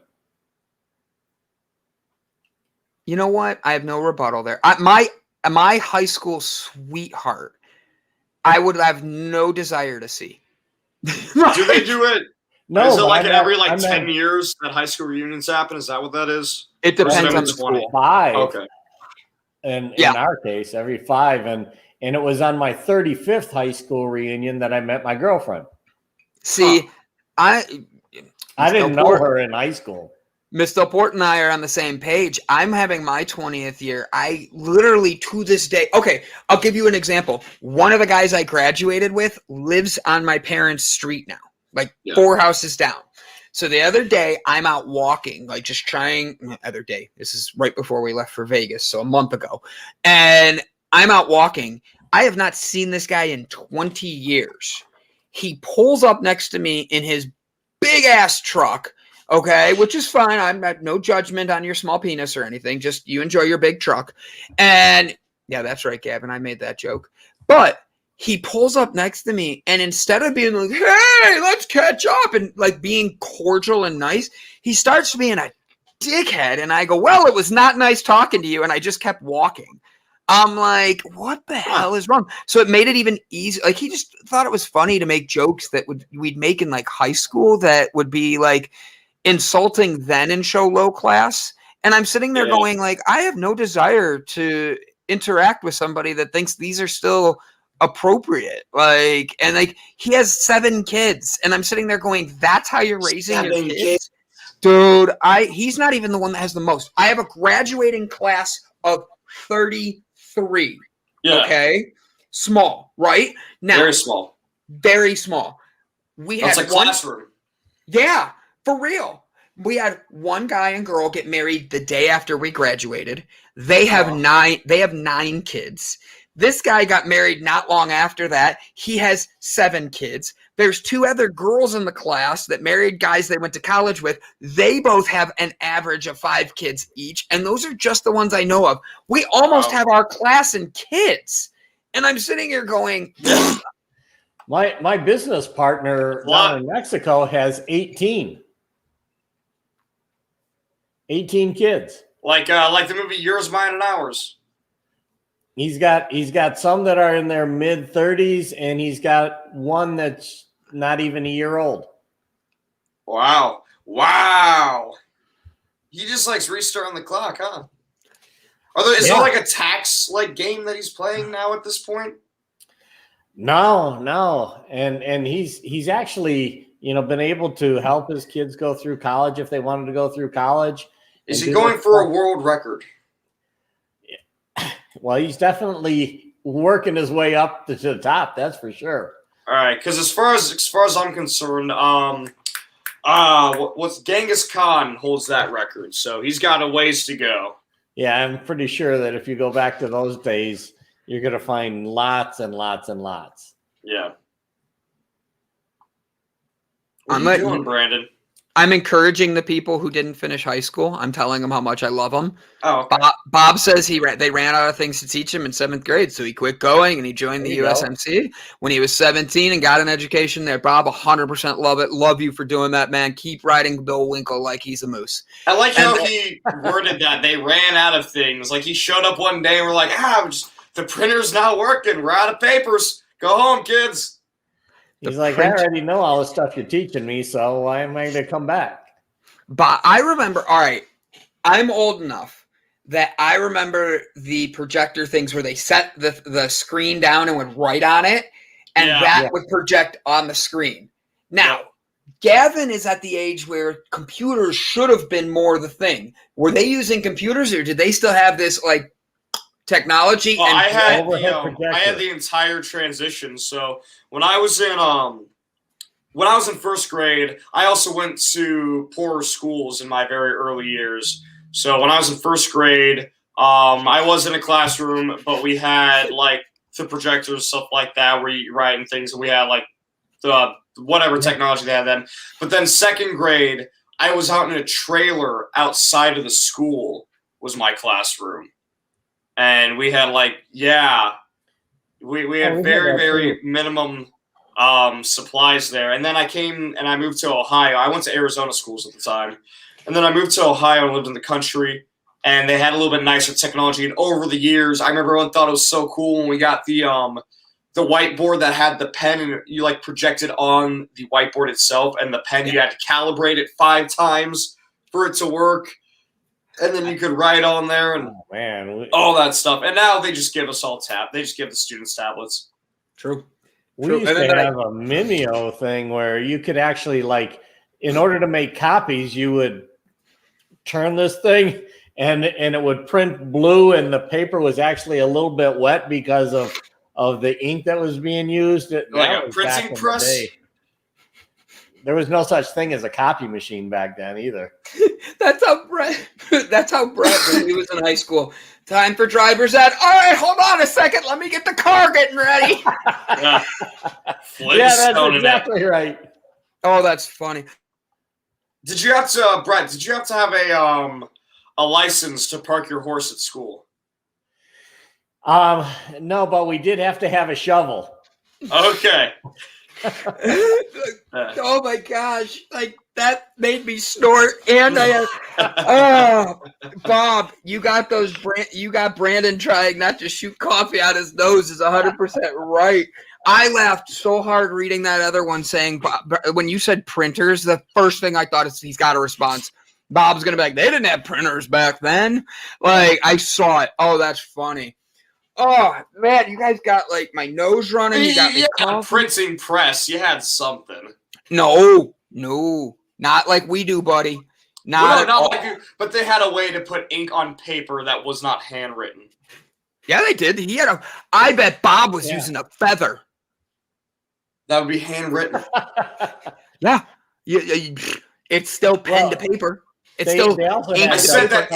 S5: You know what? I have no rebuttal there. My high school sweetheart, I would have no desire to see.
S3: Do they do it?
S4: No,
S3: is it like every 10
S4: 10
S3: years that high school reunions happen? Is that what that is?
S5: It depends on the school.
S4: 5.
S3: Okay.
S4: In our case, every 5. And it was on my 35th high school reunion that I met my girlfriend.
S5: See, I
S4: didn't know her in high school.
S5: Miss Delport and I are on the same page. I'm having my 20th year. I literally, to this day, okay, I'll give you an example. One of the guys I graduated with lives on my parents' street now, 4 houses down. So the other day, I'm out walking, this is right before we left for Vegas, so a month ago. And I'm out walking. I have not seen this guy in 20 years. He pulls up next to me in his big-ass truck, okay, which is fine. I'm not, no judgment on your small penis or anything. Just you enjoy your big truck. And, yeah, that's right, Gavin. I made that joke. But he pulls up next to me, and instead of being like, hey, let's catch up, and being cordial and nice, he starts being a dickhead. And I go, well, it was not nice talking to you. And I just kept walking. I'm like, what the hell is wrong? So it made it even easier. He just thought it was funny to make jokes that we'd make in high school that would be insulting then and show low class. And I'm sitting there going I have no desire to interact with somebody that thinks these are still appropriate. He has 7 kids, and I'm sitting there going, that's how you're raising your kids? Dude, he's not even the one that has the most. I have a graduating class of 33. Yeah. Okay. Small, right? Now,
S3: very small.
S5: Very small.
S3: That's a classroom.
S5: Yeah, for real. We had one guy and girl get married the day after we graduated. They have 9 kids. This guy got married not long after that. He has 7 kids. There's 2 other girls in the class that married guys they went to college with. They both have an average of 5 kids each. And those are just the ones I know of. We almost have our class in kids. And I'm sitting here going,
S4: my business partner down in Mexico has 18 kids.
S3: Like the movie Yours, Mine, and Ours.
S4: He's got some that are in their mid-30s, and he's got one that's not even a year old.
S3: Wow. He just likes restarting the clock, huh? Is there a tax game that he's playing now at this point?
S4: No. And he's actually, been able to help his kids go through college if they wanted to go through college.
S3: Is he going for a world record?
S4: Well, he's definitely working his way up to the top. That's for sure.
S3: All right, because as far as I'm concerned, what's Genghis Khan holds that record, so he's got a ways to go.
S4: Yeah, I'm pretty sure that if you go back to those days, you're going to find lots and lots and lots.
S3: Yeah. What are you doing, Brandon?
S5: I'm encouraging the people who didn't finish high school. I'm telling them how much I love them.
S3: Oh, okay.
S5: Bob says they ran out of things to teach him in 7th grade, so he quit going and he joined the USMC when he was 17 and got an education there. Bob, 100% love it. Love you for doing that, man. Keep riding Bill Winkle like he's a moose.
S3: I like how he worded that. They ran out of things. He showed up one day and we're like, the printer's not working. We're out of papers. Go home, kids.
S4: He's like, I already know all the stuff you're teaching me, so why am I going to come back?
S5: But I remember, all right, I'm old enough that I remember the projector things where they set the screen down and would write on it, and that would project on the screen. Now, Gavin is at the age where computers should have been more the thing. Were they using computers, or did they still have this like technology?
S3: Well,
S5: and
S3: I had the entire transition. So when I was in first grade, I also went to poorer schools in my very early years. So when I was in first grade, I was in a classroom, but we had like the projectors, stuff like that, where you write and things, and we had like the whatever technology they had then. But then second grade, I was out in a trailer outside of the school was my classroom. And we had like, we had very minimum supplies there. And then I came and I moved to Ohio. I went to Arizona schools at the time. And then I moved to Ohio and lived in the country. And they had a little bit nicer technology. And over the years, I remember everyone thought it was so cool when we got the whiteboard that had the pen, and you like projected on the whiteboard itself, and the pen you had to calibrate it 5 times for it to work, and then you could write on there and all that stuff. And now they just give us all they just give the students tablets.
S5: True.
S4: We used to have a Mimeo thing where you could actually, like, in order to make copies, you would turn this thing and it would print blue, and the paper was actually a little bit wet because of the ink that was being used.
S3: Like a printing press?
S4: There was no such thing as a copy machine back then either.
S5: That's how Brett, when he was in high school. Time for driver's ed. All right, hold on a second. Let me get the car getting ready.
S4: Yeah, that's exactly right.
S5: Oh, that's funny.
S3: Did you have to, Brett, have a license to park your horse at school?
S4: No, but we did have to have a shovel.
S3: Okay.
S5: Oh my gosh, like that made me snort. And I had, Bob, you got Brandon trying not to shoot coffee out his nose is 100% right. I laughed so hard reading that other one saying, when you said printers, the first thing I thought is he's got a response. Bob's gonna be like, they didn't have printers back then. Like, I saw it. Oh, that's funny. Oh man, you guys got like my nose running. You got me
S3: printing press. You had something.
S5: No, not like we do, buddy. Not
S3: like you. But they had a way to put ink on paper that was not handwritten.
S5: Yeah, they did. I bet Bob was using a feather.
S3: That would be handwritten.
S5: Yeah. It's still pen to paper. It's still.
S3: I said that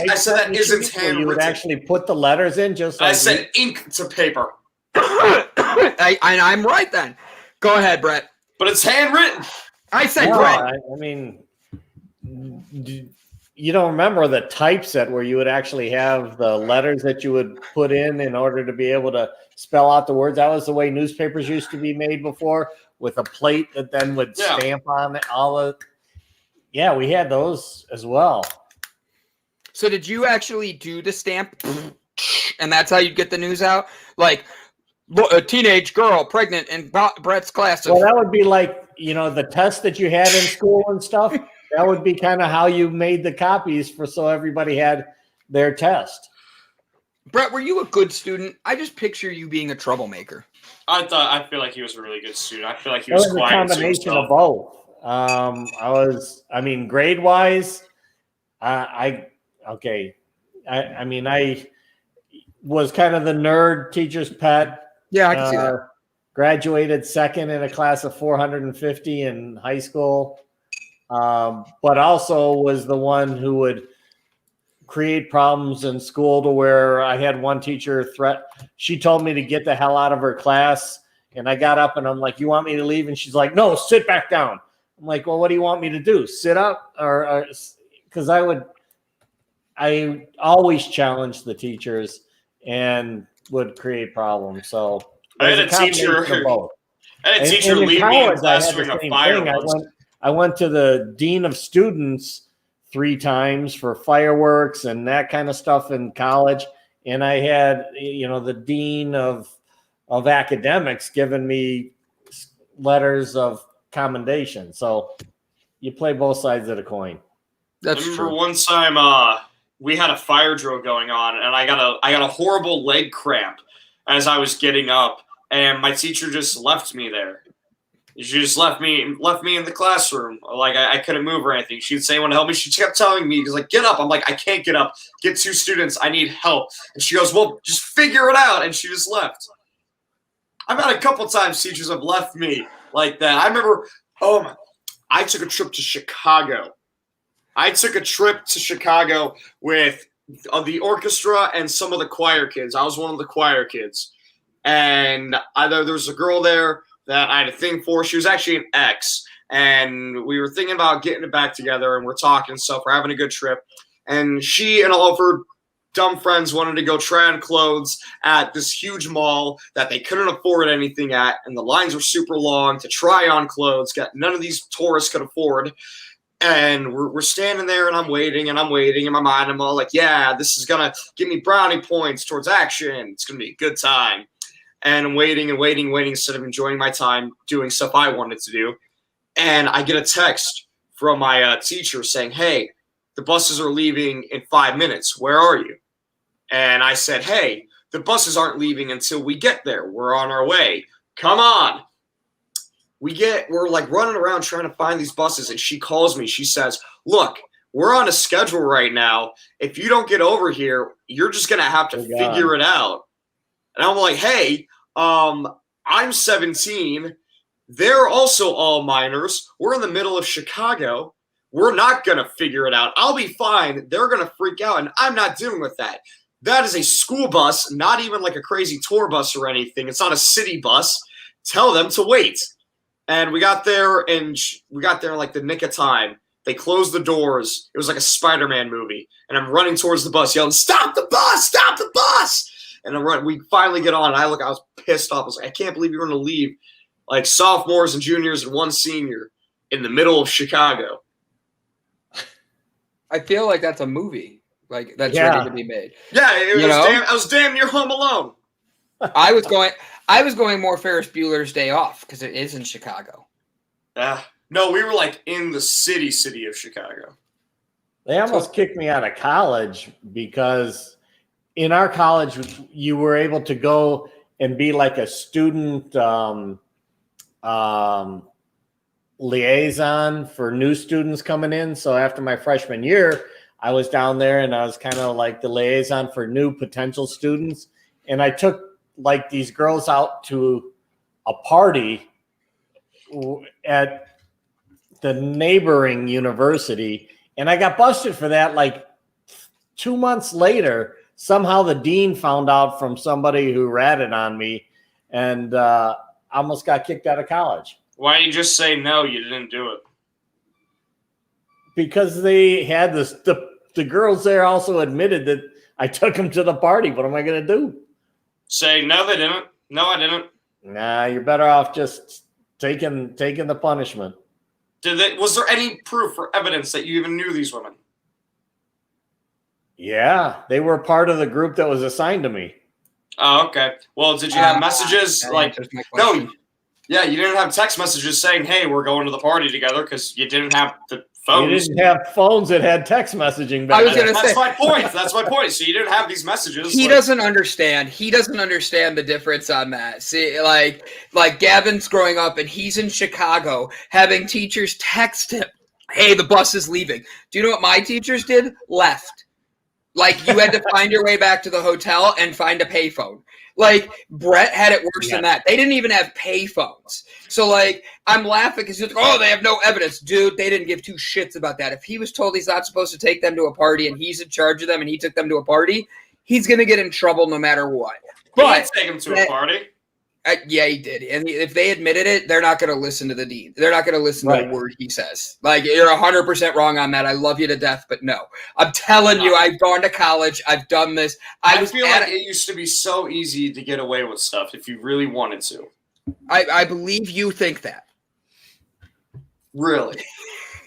S3: isn't handwritten.
S4: You would actually put the letters in, just like
S3: I said ink to paper.
S5: I'm right then. Go ahead, Brett.
S3: But it's handwritten.
S5: I said Brett.
S4: I mean, you don't remember the typeset where you would actually have the letters that you would put in order to be able to spell out the words. That was the way newspapers used to be made before, with a plate that then would stamp on it, all the. Yeah, we had those as well.
S5: So did you actually do the stamp? And that's how you get the news out? Like, a teenage girl pregnant in Brett's class.
S4: Well, that would be like, the test that you had in school and stuff. That would be kind of how you made the copies so everybody had their test.
S5: Brett, were you a good student? I just picture you being a troublemaker.
S3: I feel like he was a really good student. I feel like he was quiet.
S4: It was a combination of both. Grade wise, I was kind of the nerd teacher's pet.
S5: Yeah, I can see that.
S4: Graduated second in a class of 450 in high school. But also was the one who would create problems in school to where I had one teacher she told me to get the hell out of her class. And I got up and I'm like, you want me to leave? And she's like, no, sit back down. I'm like, well, what do you want me to do? Sit up? Or because I always challenged the teachers and would create problems. So
S3: I had a teacher leave me in class during a fire.
S4: I went to the dean of students 3 times for fireworks and that kind of stuff in college. and I had, the dean of academics giving me letters of commendation. So you play both sides of the coin.
S5: That's
S3: I remember
S5: true.
S3: one time we had a fire drill going on, and I got a horrible leg cramp as I was getting up, and my teacher just left me there. She just left me in the classroom. Like I couldn't move or anything. She'd say, "Want to help me?" She kept telling me, "Like get up." I'm like, "I can't get up. Get 2 students. I need help." And she goes, "Well, just figure it out." And she just left. I've had a couple times teachers have left me like that. I remember, I took a trip to Chicago. With the orchestra and some of the choir kids. I was one of the choir kids. And there was a girl there that I had a thing for. She was actually an ex. And we were thinking about getting it back together. And we're talking stuff. We're having a good trip. And she and all of her dumb friends wanted to go try on clothes at this huge mall that they couldn't afford anything at. And the lines were super long to try on clothes. None of these tourists could afford. And we're standing there, and I'm waiting. In my mind, I'm all like, yeah, this is going to give me brownie points towards action. It's going to be a good time. And I'm waiting instead of enjoying my time doing stuff I wanted to do. And I get a text from my teacher saying, "Hey, the buses are leaving in 5 minutes. Where are you?" And I said, "Hey, the buses aren't leaving until we get there. We're on our way. Come on." We're like running around trying to find these buses, and she calls me. She says, "Look, we're on a schedule right now. If you don't get over here, you're just going to have to figure it out." And I'm like, "Hey, I'm 17. They're also all minors. We're in the middle of Chicago. We're not going to figure it out. I'll be fine. They're going to freak out, and I'm not dealing with that. That is a school bus, not even like a crazy tour bus or anything. It's not a city bus. Tell them to wait." And we got there in like the nick of time. They closed the doors. It was like a Spider-Man movie. And I'm running towards the bus, yelling, "Stop the bus! Stop the bus!" And I'm running. We finally get on. And I was pissed off. I was like, "I can't believe you're going to leave like sophomores and juniors and one senior in the middle of Chicago."
S5: I feel like that's a movie. Like that's ready to be made.
S3: Yeah, I was damn near Home Alone.
S5: I was going more Ferris Bueller's Day Off because it is in Chicago.
S3: No, we were like in the city of Chicago.
S4: They almost kicked me out of college because in our college, you were able to go and be like a student liaison for new students coming in. So after my freshman year, I was down there and I was kind of like the liaison for new potential students. And I took like these girls out to a party at the neighboring university. And I got busted for that. Like 2 months later, somehow the dean found out from somebody who ratted on me and almost got kicked out of college.
S3: Why didn't you just say no, you didn't do it?
S4: Because they had this, the girls there also admitted that I took them to the party. What am I going to do?
S3: Say, "No, they didn't. No, I didn't."
S4: Nah, you're better off just taking the punishment.
S3: Was there any proof or evidence that you even knew these women?
S4: Yeah, they were part of the group that was assigned to me.
S3: Oh, okay. Well, did you have messages like
S5: no?
S3: Yeah, you didn't have text messages saying, "Hey, we're going to the party together," because you didn't have the phones.
S4: You didn't have phones that had text messaging back
S5: I was going to say
S3: that's my point. That's my point. So you didn't have these messages.
S5: He doesn't understand. He doesn't understand the difference on that. See, like Gavin's growing up and he's in Chicago having teachers text him, "Hey, the bus is leaving." Do you know what my teachers did? Left. Like you had to find your way back to the hotel and find a payphone. Like Brett had it worse than that. They didn't even have payphones. So like I'm laughing because he's like, "Oh, they have no evidence." Dude, they didn't give two shits about that. If he was told he's not supposed to take them to a party and he's in charge of them and he took them to a party, he's gonna get in trouble no matter what.
S3: But take him to a party.
S5: Yeah, he did. And if they admitted it, they're not going to listen to the dean. They're not going to listen to a word he says. Like, you're 100% wrong on that. I love you to death, but no. I'm telling you, I've gone to college. I've done this.
S3: I feel like it used to be so easy to get away with stuff if you really wanted to.
S5: I believe you think that.
S3: Really?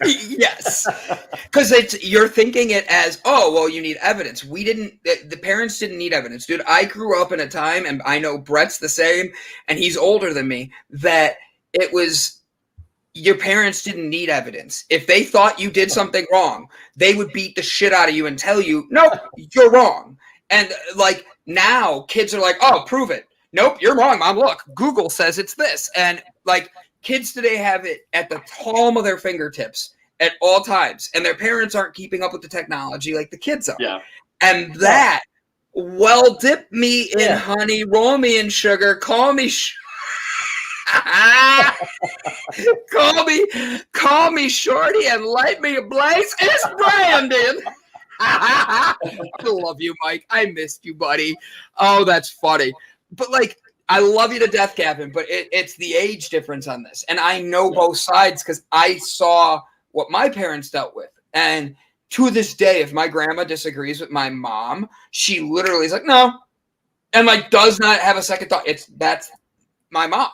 S5: Yes, because you're thinking it as, oh, well, you need evidence. The parents didn't need evidence, dude. I grew up in a time, and I know Brett's the same, and he's older than me, that it was your parents didn't need evidence. If they thought you did something wrong, they would beat the shit out of you and tell you, nope, you're wrong. And like now kids are like, oh, prove it. Nope, you're wrong, Mom. Look, Google says it's this. And like kids today have it at the palm of their fingertips at all times. And their parents aren't keeping up with the technology like the kids are.
S3: Yeah.
S5: And that, well, dip me in honey, roll me in sugar, call me call me shorty and light me ablaze. It's Brandon. I love you, Mike. I missed you, buddy. Oh, that's funny. But like, I love you to death, Gavin, but it's the age difference on this. And I know both sides because I saw what my parents dealt with. And to this day, if my grandma disagrees with my mom, she literally is like, no. And like does not have a second thought. That's my mom,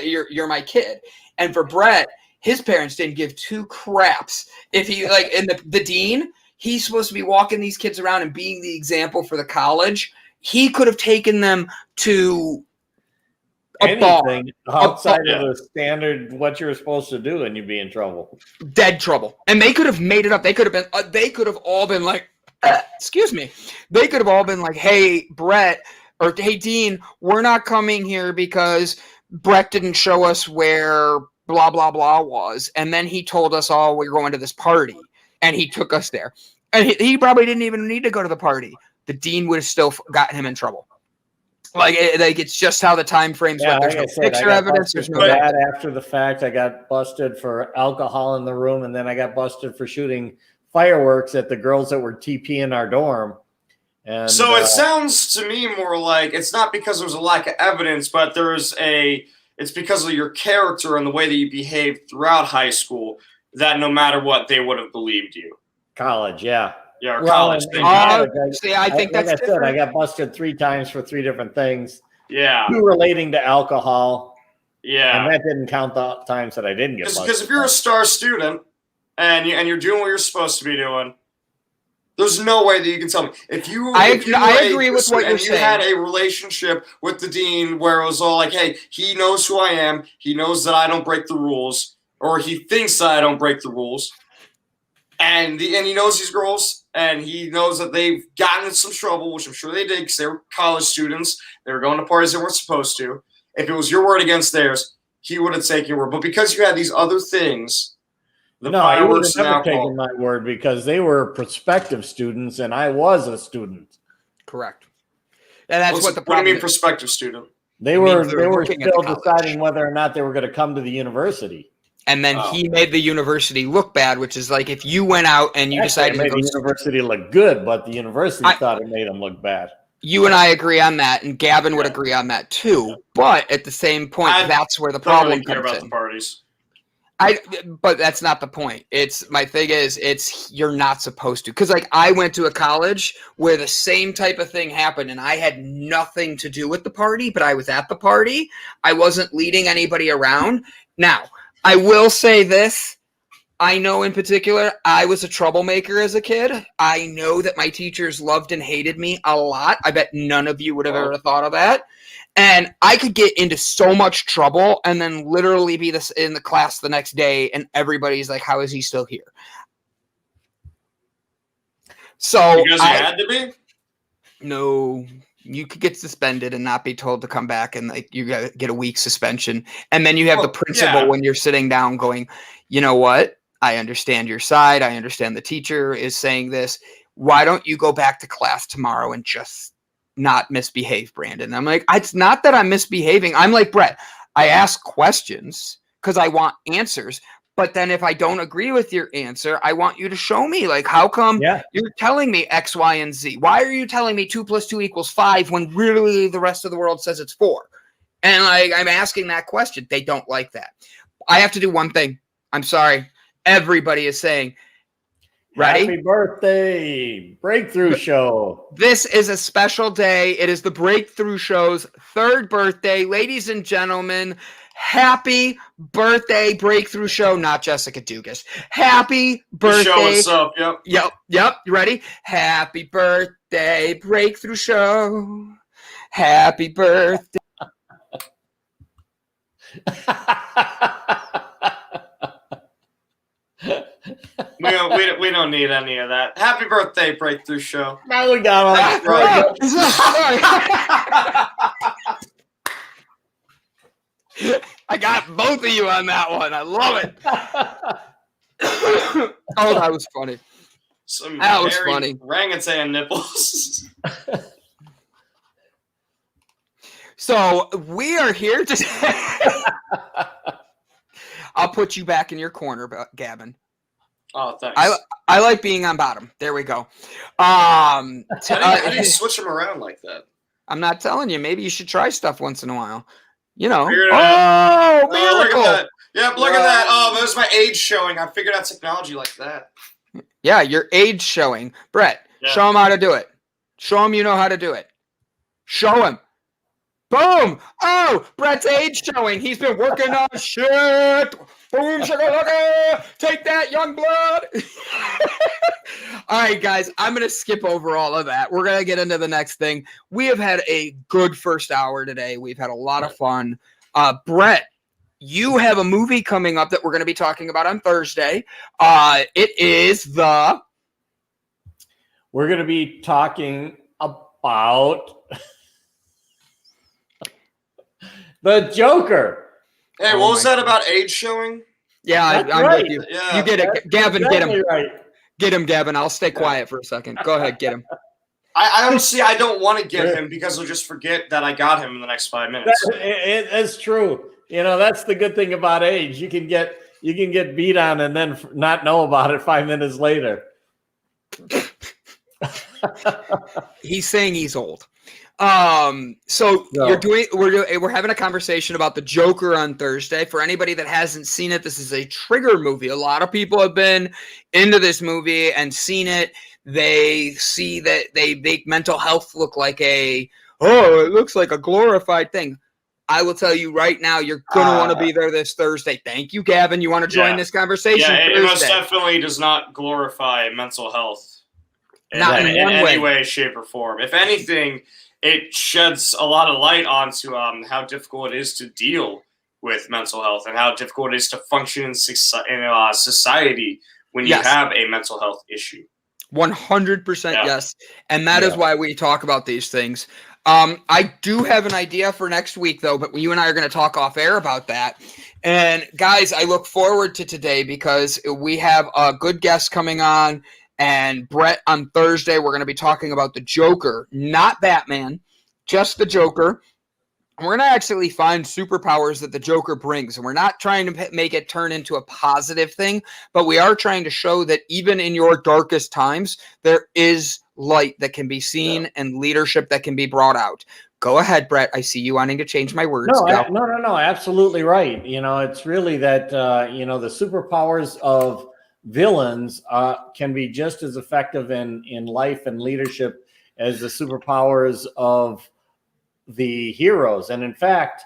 S5: you're my kid. And for Brett, his parents didn't give two craps. If he like, and the dean, he's supposed to be walking these kids around and being the example for the college. He could have taken them to
S4: anything outside of the standard what you're supposed to do, and you'd be in trouble.
S5: Dead trouble. And they could have made it up. They could have all been like, excuse me. They could have all been like, hey, Brett, or hey, Dean, we're not coming here because Brett didn't show us where blah, blah, blah was. And then he told us all we're going to this party. And he took us there. And he probably didn't even need to go to the party. The dean would have still gotten him in trouble. Like it's just how the time frames went. There's no picture evidence. There's no
S4: bad after the fact. I got busted for alcohol in the room, and then I got busted for shooting fireworks at the girls that were TPing our dorm. And,
S3: so it sounds to me more like it's not because there's a lack of evidence, but it's because of your character and the way that you behaved throughout high school that no matter what, they would have believed you.
S4: College, yeah.
S3: Yeah, or college.
S5: I think that's different.
S4: I got busted 3 times for 3 different things.
S3: Yeah.
S4: 2 relating to alcohol.
S3: Yeah.
S4: And that didn't count the times that I didn't get busted.
S3: Because if you're a star student and you're doing what you're supposed to be doing, there's no way that you can tell me. I
S5: agree with what you're saying.
S3: You had a relationship with the dean where it was all like, hey, he knows who I am. He knows that I don't break the rules. Or he thinks that I don't break the rules. And he knows these girls, and he knows that they've gotten in some trouble, which I'm sure they did because they were college students. They were going to parties they weren't supposed to. If it was your word against theirs, he would have taken your word. But because you had these other things,
S4: he would have never taken my word because they were prospective students, and I was a student.
S5: Correct. And that's what the problem is.
S3: What do you mean prospective student?
S4: They were still deciding whether or not they were going to come to the university.
S5: And then he made the university look bad, which is like if you went out and you decided to go
S4: the university look good, but the university thought it made them look bad.
S5: You and I agree on that, and Gavin would agree on that too. But at the same point, that's where the problem comes in.
S3: The parties.
S5: But that's not the point. My thing is you're not supposed to. Because like I went to a college where the same type of thing happened, and I had nothing to do with the party, but I was at the party. I wasn't leading anybody around. Now, I will say this. I know in particular, I was a troublemaker as a kid. I know that my teachers loved and hated me a lot. I bet none of you would have ever thought of that. And I could get into so much trouble and then literally be in the class the next day, and everybody's like, how is he still here? So
S3: because you had to be?
S5: No. You could get suspended and not be told to come back, and like you get a week suspension. And then you have the principal when you're sitting down going, you know what? I understand your side. I understand the teacher is saying this. Why don't you go back to class tomorrow and just not misbehave, Brandon? And I'm like, it's not that I'm misbehaving. I'm like, Brett, I ask questions because I want answers. But then if I don't agree with your answer, I want you to show me, like, how come you're telling me X, Y, and Z? Why are you telling me 2 + 2 = 5 when really the rest of the world says it's 4? And like, I'm asking that question. They don't like that. I have to do one thing. I'm sorry. Everybody is saying, ready?
S4: Happy birthday, Breakthrough Show.
S5: This is a special day. It is the Breakthrough Show's 3rd birthday. Ladies and gentlemen, Happy birthday, Breakthrough Show, not Jessica Dugas. Happy birthday.
S3: Show what's up, yep.
S5: Yep. You ready? Happy birthday, Breakthrough Show. Happy birthday.
S3: We don't need any of that. Happy birthday, Breakthrough Show.
S4: Now we got all that.
S5: Right. I got both of you on that one. I love it. Oh, that was funny. That was funny.
S3: Orangutan nipples.
S5: So we are here to. I'll put you back in your corner, Gavin.
S3: Oh, thanks.
S5: I like being on bottom. There we go.
S3: How do you switch them around like that?
S5: I'm not telling you. Maybe you should try stuff once in a while. You know.
S3: Miracle! Look at that. Yep, look at that. Oh, there's my age showing. I figured out technology like that.
S5: Yeah, your age showing. Brett, show him how to do it. Show him you know how to do it. Show him. Boom! Oh, Brett's age showing. He's been working on shit. Boom, shakalaka. Take that, young blood. All right, guys, I'm going to skip over all of that. We're going to get into the next thing. We have had a good first hour today. We've had a lot of fun. Brett, you have a movie coming up that we're going to be talking about on Thursday. It is the...
S4: We're going to be talking about... The Joker.
S3: Hey, what was that about age showing?
S5: Yeah, I'm
S4: right.
S5: with you.
S3: Yeah.
S5: You get it. Gavin,
S4: Exactly
S5: get him.
S4: right.
S5: Get him, Gavin. I'll stay quiet for a second. Go ahead, get him.
S3: I honestly, I don't want to get him because I'll just forget that I got him in the next 5 minutes.
S4: It's true. You know, that's the good thing about age. You can get beat on and then not know about it 5 minutes later.
S5: He's saying he's old. We're having a conversation about the Joker on Thursday. For anybody that hasn't seen it, this is a trigger movie. A lot of people have been into this movie and seen it. They see that they make mental health look like it looks like a glorified thing. I will tell you right now, you're going to want to be there this Thursday. Thank you, Gavin. You want to join this conversation?
S3: Yeah, it most definitely does not glorify mental health in any way, shape, or form. If anything, it sheds a lot of light onto how difficult it is to deal with mental health and how difficult it is to function in society when you have a mental health issue.
S5: 100% yes. And that is why we talk about these things. I do have an idea for next week, though, but you and I are going to talk off air about that. And, guys, I look forward to today because we have a good guest coming on. And Brett, on Thursday, we're going to be talking about the Joker, not Batman, just the Joker. And we're going to actually find superpowers that the Joker brings. And we're not trying to make it turn into a positive thing, but we are trying to show that even in your darkest times, there is light that can be seen and leadership that can be brought out. Go ahead, Brett. I see you wanting to change my words.
S4: No, absolutely right. You know, it's really that, the superpowers of villains can be just as effective in life and leadership as the superpowers of the heroes. And in fact,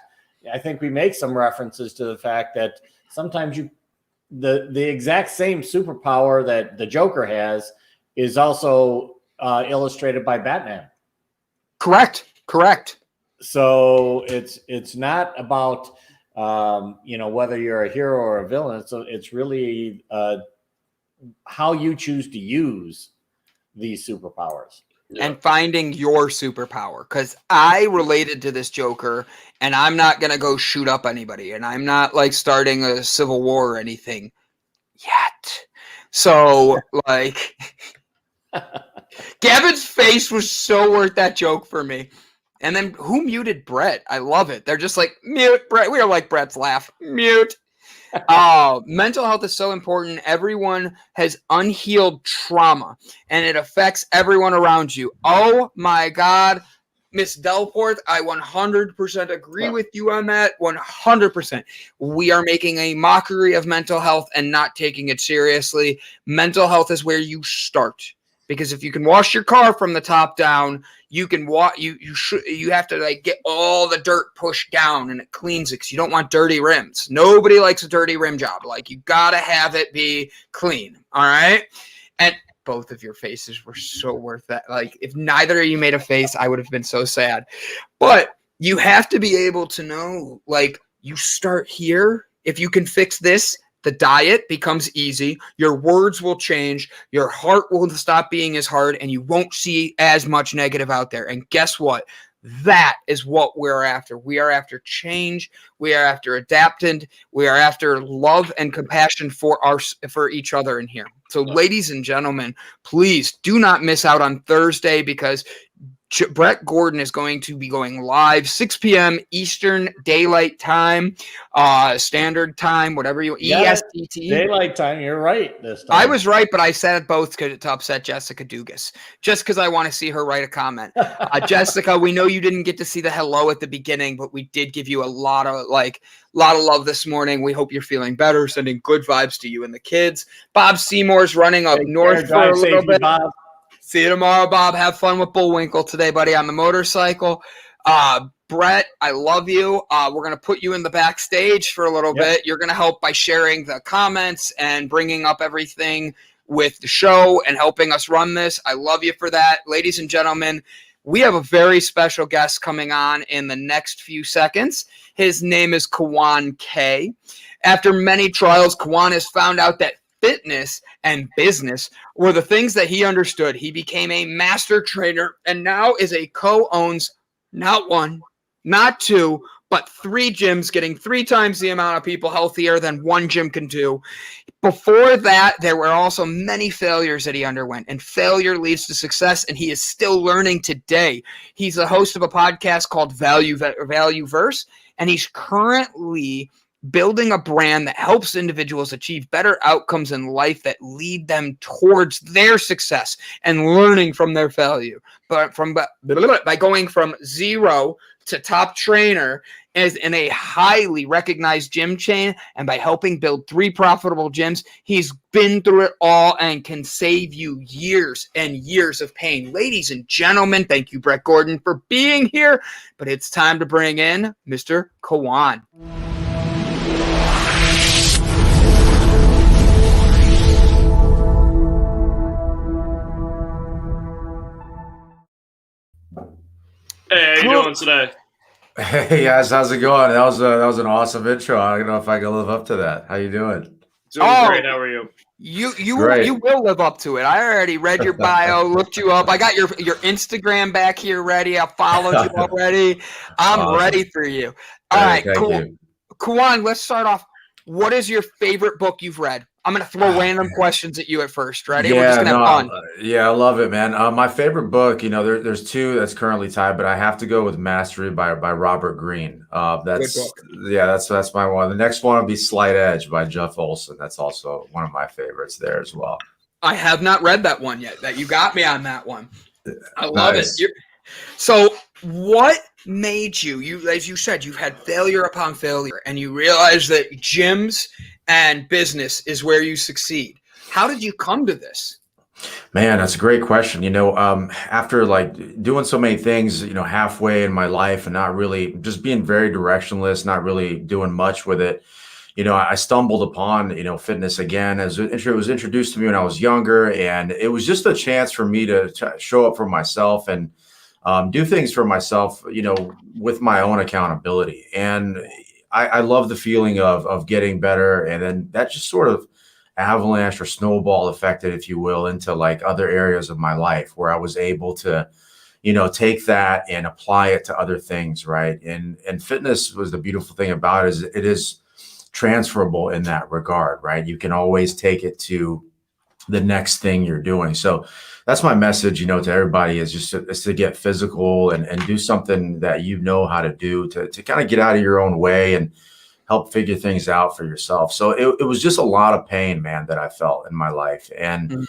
S4: I think we make some references to the fact that sometimes the exact same superpower that the Joker has is also illustrated by Batman.
S5: Correct.
S4: So it's not about whether you're a hero or a villain. So it's really how you choose to use these superpowers.
S5: And finding your superpower. Because I related to this Joker, and I'm not going to go shoot up anybody, and I'm not like starting a civil war or anything yet. So, like, Gavin's face was so worth that joke for me. And then who muted Brett? I love it. They're just like, mute Brett. We are like Brett's laugh. Mute. Mental health is so important. Everyone has unhealed trauma, and it affects everyone around you. Oh my God, Miss Delport, I 100% agree with you on that. 100%. We are making a mockery of mental health and not taking it seriously. Mental health is where you start. because if you can wash your car from the top down, you can you have to like get all the dirt pushed down and it cleans it, because you don't want dirty rims. Nobody likes a dirty rim job. Like, you gotta have it be clean. All right. And both of your faces were so worth that. Like, if neither of you made a face, I would have been so sad. But you have to be able to know, like, you start here. If you can fix this, the diet becomes easy. Your words will change. Your heart will stop being as hard, and you won't see as much negative out there. And guess what? That is what we're after. We are after change. We are after adapting. We are after love and compassion for each other in here. So, ladies and gentlemen, please do not miss out on Thursday, because Brett Gordon is going to be going live 6 p.m. Eastern Daylight Time, Standard Time, whatever you EST.
S4: Daylight time. You're right this time.
S5: I was right, but I said it both to upset Jessica Dugas, just because I want to see her write a comment. Jessica, we know you didn't get to see the hello at the beginning, but we did give you a lot of love this morning. We hope you're feeling better. Sending good vibes to you and the kids. Bob Seymour's running up north for a little bit. Bob. See you tomorrow, Bob. Have fun with Bullwinkle today, buddy, on the motorcycle. Brett, I love you. We're going to put you in the backstage for a little bit. You're going to help by sharing the comments and bringing up everything with the show and helping us run this. I love you for that. Ladies and gentlemen, we have a very special guest coming on in the next few seconds. His name is Kawan K. After many trials, Kawan has found out that fitness and business were the things that he understood. He became a master trainer and now owns not one, not two, but 3 gyms, getting 3 times the amount of people healthier than one gym can do. Before that, there were also many failures that he underwent, and failure leads to success, and he is still learning today. He's the host of a podcast called ValueVerse, and he's currently building a brand that helps individuals achieve better outcomes in life that lead them towards their success and learning from their failure. But by going from 0 to top trainer as in a highly recognized gym chain, and by helping build 3 profitable gyms, he's been through it all and can save you years and years of pain. Ladies and gentlemen, thank you, Brett Gordon, for being here. But it's time to bring in Mr. Kawan.
S3: Hey, how you doing today?
S6: Hey guys, how's it going? That was an awesome intro. I don't know if I can live up to that. How you doing?
S3: Doing great. How are you?
S5: You will live up to it. I already read your bio, looked you up. I got your Instagram back here ready. I followed you already. I'm awesome. Ready for you. All right, cool. Kawan, let's start off. What is your favorite book you've read? I'm going to throw random questions at you at first. Ready? We're just going to have fun.
S6: Yeah, I love it, man. My favorite book, there's 2 that's currently tied, but I have to go with Mastery by Robert Greene. That's my one. The next one will be Slight Edge by Jeff Olson. That's also one of my favorites there as well.
S5: I have not read that one yet. That you got me on that one. I love it. So what made you, as you said, you've had failure upon failure, and you realize that gyms and business is where you succeed. How did you come to this?
S6: Man, that's a great question. After doing so many things, halfway in my life and not really, just being very directionless, not really doing much with it, I stumbled upon, fitness again, as it was introduced to me when I was younger. And it was just a chance for me to show up for myself and do things for myself, with my own accountability. And I love the feeling of getting better. And then that just sort of avalanche or snowball affected, if you will, into other areas of my life where I was able to, take that and apply it to other things. Right. And fitness was the beautiful thing about it, is it is transferable in that regard. Right. You can always take it to the next thing you're doing. So that's my message, to everybody, is just to get physical and do something that you know how to do to kind of get out of your own way and help figure things out for yourself. So it was just a lot of pain, man, that I felt in my life. And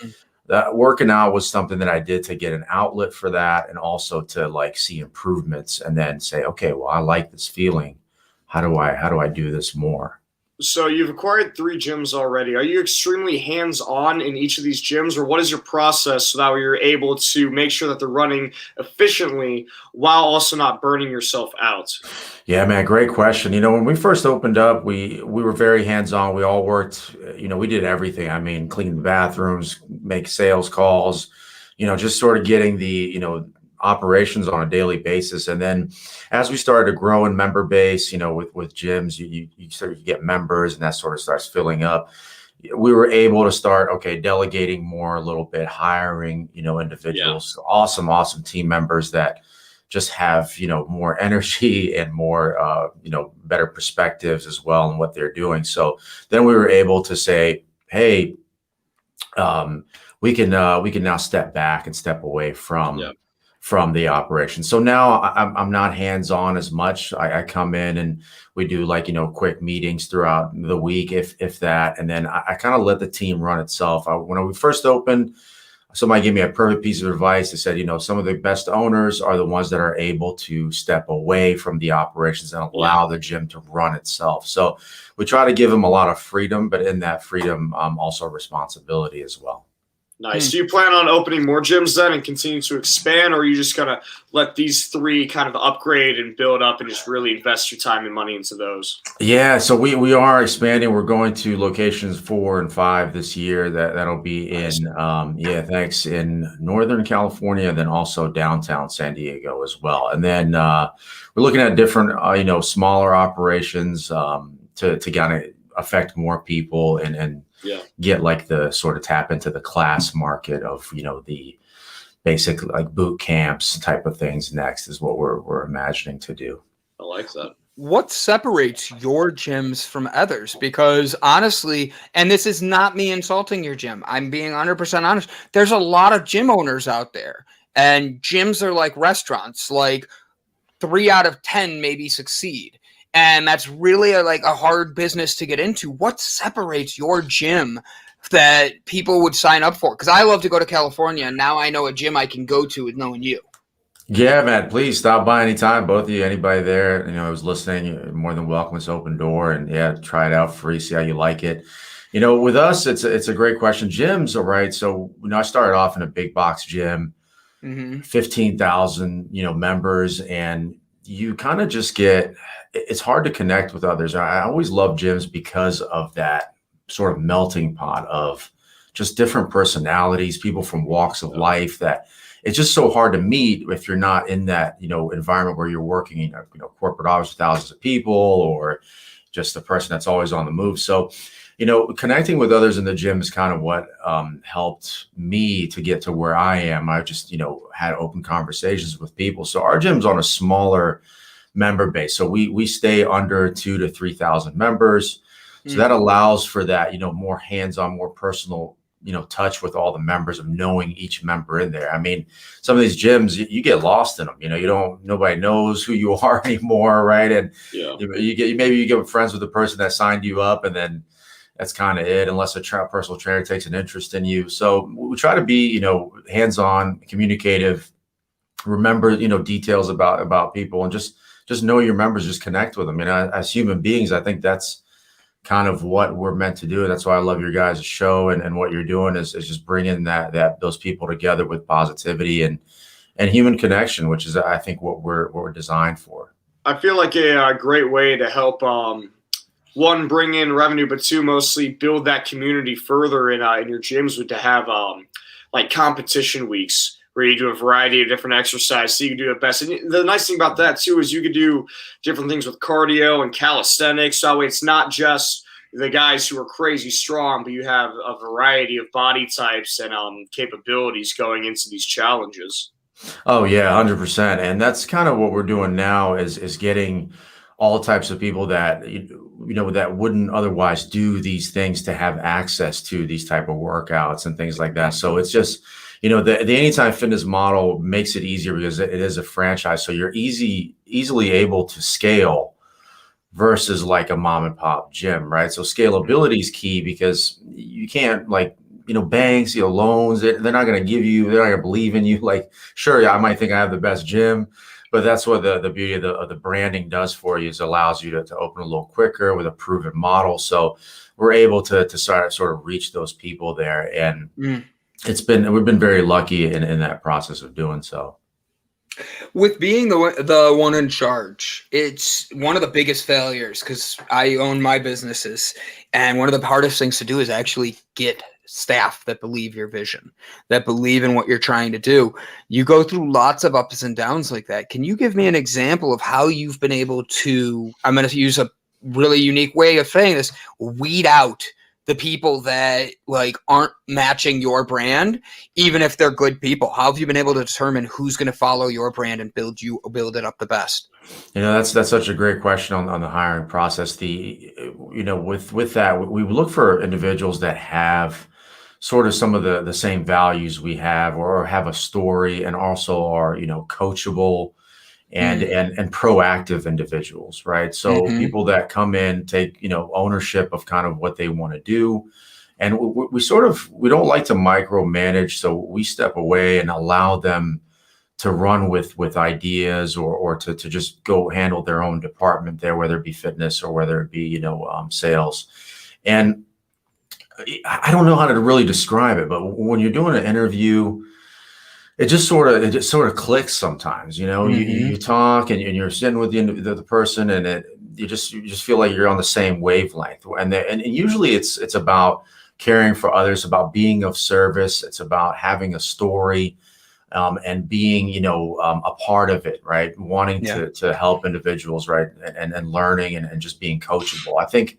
S6: that working out was something that I did to get an outlet for that, and also to see improvements, and then say, okay, well, I like this feeling. How do I do this more?
S3: So you've acquired 3 gyms already. Are you extremely hands-on in each of these gyms, or what is your process so that you're able to make sure that they're running efficiently while also not burning yourself out?
S6: Yeah, man, great question. When we first opened up, we were very hands-on. We all worked, we did everything. I mean, clean the bathrooms, make sales calls, just sort of getting the, operations on a daily basis. And then as we started to grow in member base, with gyms, you start to get members and that sort of starts filling up. We were able to start, delegating more a little bit, hiring, individuals, awesome team members that just have, more energy and more, better perspectives as well in what they're doing. So then we were able to say, hey, we can now step back and step away from the operation. So now I'm not hands-on as much. I come in and we do quick meetings throughout the week, if that, and then I kind of let the team run itself. When we first opened, somebody gave me a perfect piece of advice. They said, some of the best owners are the ones that are able to step away from the operations and allow the gym to run itself. So we try to give them a lot of freedom, but in that freedom, also responsibility as well.
S3: Nice. Do you plan on opening more gyms then and continue to expand, or are you just going to let these 3 kind of upgrade and build up and just really invest your time and money into those?
S6: Yeah, so we are expanding. We're going to locations 4 and 5 this year. That'll be in Northern California, and then also downtown San Diego as well. And then we're looking at different, smaller operations to kind of affect more people and get the sort of tap into the class market of, the basic boot camps type of things next is what we're imagining to do.
S3: I like that.
S5: What separates your gyms from others? Because honestly, and this is not me insulting your gym, I'm being 100% honest. There's a lot of gym owners out there, and gyms are like restaurants, 3 out of 10 maybe succeed. And that's really a hard business to get into. What separates your gym that people would sign up for? Because I love to go to California, and now I know a gym I can go to with knowing you.
S6: Yeah, man, please stop by anytime. Both of you, anybody there, who's listening, you're more than welcome. It's open door, and try it out free, see how you like it. With us, it's a great question. Gyms, all right. So, I started off in a big box gym, 15,000, members, and you kind of just it's hard to connect with others. I always love gyms because of that sort of melting pot of just different personalities, people from walks of life, that it's just so hard to meet if you're not in that, environment where you're working in corporate office with thousands of people, or just the person that's always on the move. So, connecting with others in the gym is kind of what helped me to get to where I am. I just, had open conversations with people. So our gym's on a smaller member base. So we stay under 2,000 to 3,000 members. So that allows for that, more hands-on, more personal, touch with all the members, of knowing each member in there. I mean, some of these gyms, you get lost in them. Nobody knows who you are anymore, right? And you get friends with the person that signed you up, and then that's kind of it, unless a personal trainer takes an interest in you. So we try to be, hands-on, communicative, remember, details about people, and just know your members, just connect with them. As human beings, I think that's kind of what we're meant to do. That's why I love your guys' show, and what you're doing is just bringing those people together with positivity and human connection, which is, I think, what we're designed for.
S3: I feel like a great way to help, one, bring in revenue, but 2, mostly build that community further in your gyms, would to have competition weeks where you do a variety of different exercises so you can do it best. And the nice thing about that too is you could do different things with cardio and calisthenics. So it's not just the guys who are crazy strong, but you have a variety of body types and capabilities going into these challenges.
S6: Oh yeah, 100%. And that's kind of what we're doing now is getting all types of people that, that wouldn't otherwise do these things to have access to these type of workouts and things like that. So it's just, the Anytime Fitness model makes it easier because it is a franchise. So you're easily able to scale versus like a mom and pop gym, right? So scalability is key because you can't banks, loans, they're not going to give you, they're not going to believe in you. Sure, I might think I have the best gym, But that's what the beauty of the branding does for you, is allows you to open a little quicker with a proven model. So we're able to sort of reach those people there. And we've been very lucky in that process of doing so.
S5: With being the one in charge, it's one of the biggest failures, because I own my businesses, and one of the hardest things to do is actually get staff that believe your vision, that believe in what you're trying to do. You go through lots of ups and downs like that. Can you give me an example of how you've been able to, I'm going to use a really unique way of saying this, weed out the people that like aren't matching your brand, even if they're good people? How have you been able to determine who's going to follow your brand and build it up the best?
S6: That's such a great question on the hiring process. With that, we look for individuals that have sort of some of the same values we have, or have a story, and also are, coachable and proactive individuals, right? So people that come in, take, ownership of kind of what they want to do. And we don't like to micromanage. So we step away and allow them to run with ideas, or to just go handle their own department there, whether it be fitness or whether it be, sales. And I don't know how to really describe it, but when you're doing an interview, it just sort of clicks sometimes. You talk and you're sitting with the person, and you just feel like you're on the same wavelength. And usually it's about caring for others, about being of service. It's about having a story, and being, a part of it, right? Wanting to help individuals, right? And learning and just being coachable. I think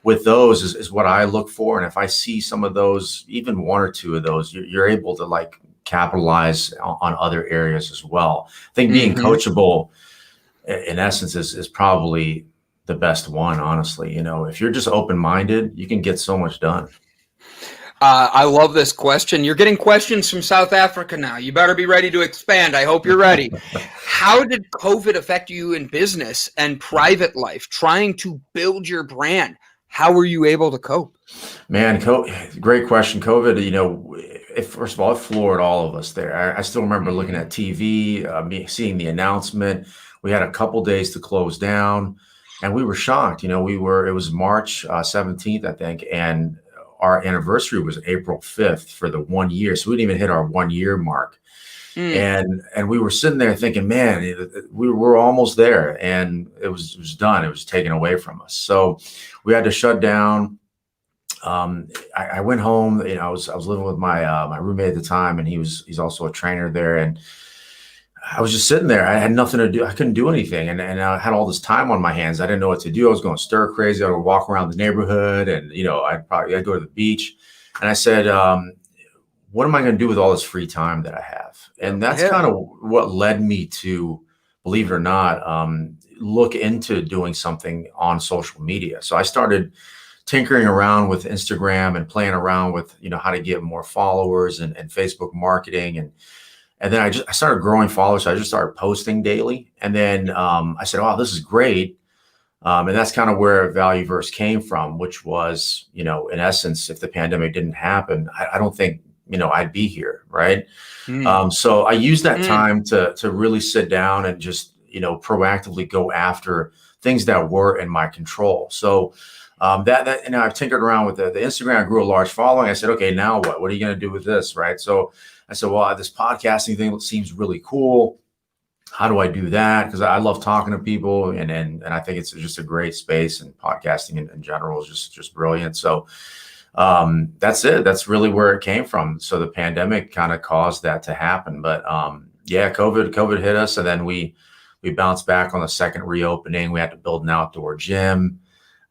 S6: with those is what I look for. And if I see some of those, even one or two of those, you're able to like capitalize on other areas as well. I think being coachable in essence is probably the best one, honestly. If you're just open-minded, you can get so much done.
S5: I love this question. You're getting questions from South Africa now. You better be ready to expand. I hope you're ready. How did COVID affect you in business and private life, trying to build your brand? How were you able to cope?
S6: Man, great question. COVID, first of all, it floored all of us there. I still remember looking at TV, seeing the announcement. We had a couple days to close down, and we were shocked. It was March 17th, I think, and our anniversary was April 5th for the 1 year. So we didn't even hit our 1 year mark. And we were sitting there thinking, man, we were almost there, and it was done. It was taken away from us. So we had to shut down. I went home. I was living with my roommate at the time, and he's also a trainer there. And I was just sitting there. I had nothing to do. I couldn't do anything, and I had all this time on my hands. I didn't know what to do. I was going stir crazy. I would walk around the neighborhood, and I'd go to the beach. And I said, what am I going to do with all this free time that I have? And that's kind of what led me to, believe it or not, look into doing something on social media. So I started tinkering around with Instagram and playing around with, how to get more followers and Facebook marketing. And then I started growing followers. So I just started posting daily. And then I said, oh, this is great. And that's kind of where ValueVerse came from, which was, in essence, if the pandemic didn't happen, I don't think, I'd be here. Right. So I used that time to really sit down and just, proactively go after things that were in my control. So I've tinkered around with the Instagram. I grew a large following. I said, okay, now what? What are you going to do with this? Right. So I said, well, this podcasting thing seems really cool. How do I do that? Because I love talking to people, and I think it's just a great space, and podcasting in general is just brilliant. So that's it. That's really where it came from. So the pandemic kind of caused that to happen. But COVID hit us, and then we bounced back on the second reopening. We had to build an outdoor gym.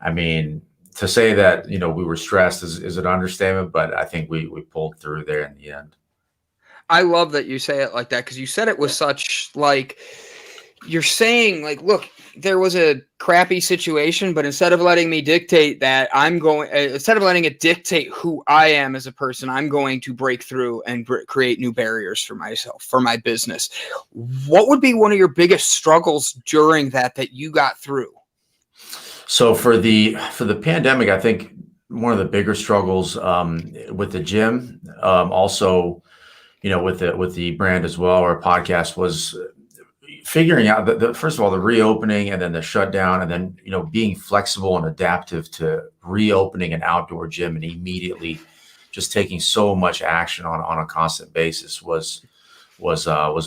S6: I mean, to say that we were stressed is an understatement, but I think we pulled through there in the end.
S5: I love that you say it like that, because you said it with such, like, you're saying, like, look, there was a crappy situation, but instead of letting me dictate that, instead of letting it dictate who I am as a person, I'm going to break through and create new barriers for myself, for my business. What would be one of your biggest struggles during that you got through?
S6: So for the pandemic, I think one of the bigger struggles with the gym, also, with the brand as well, or podcast, was figuring out the first of all, the reopening and then the shutdown, and then, being flexible and adaptive to reopening an outdoor gym and immediately just taking so much action on a constant basis was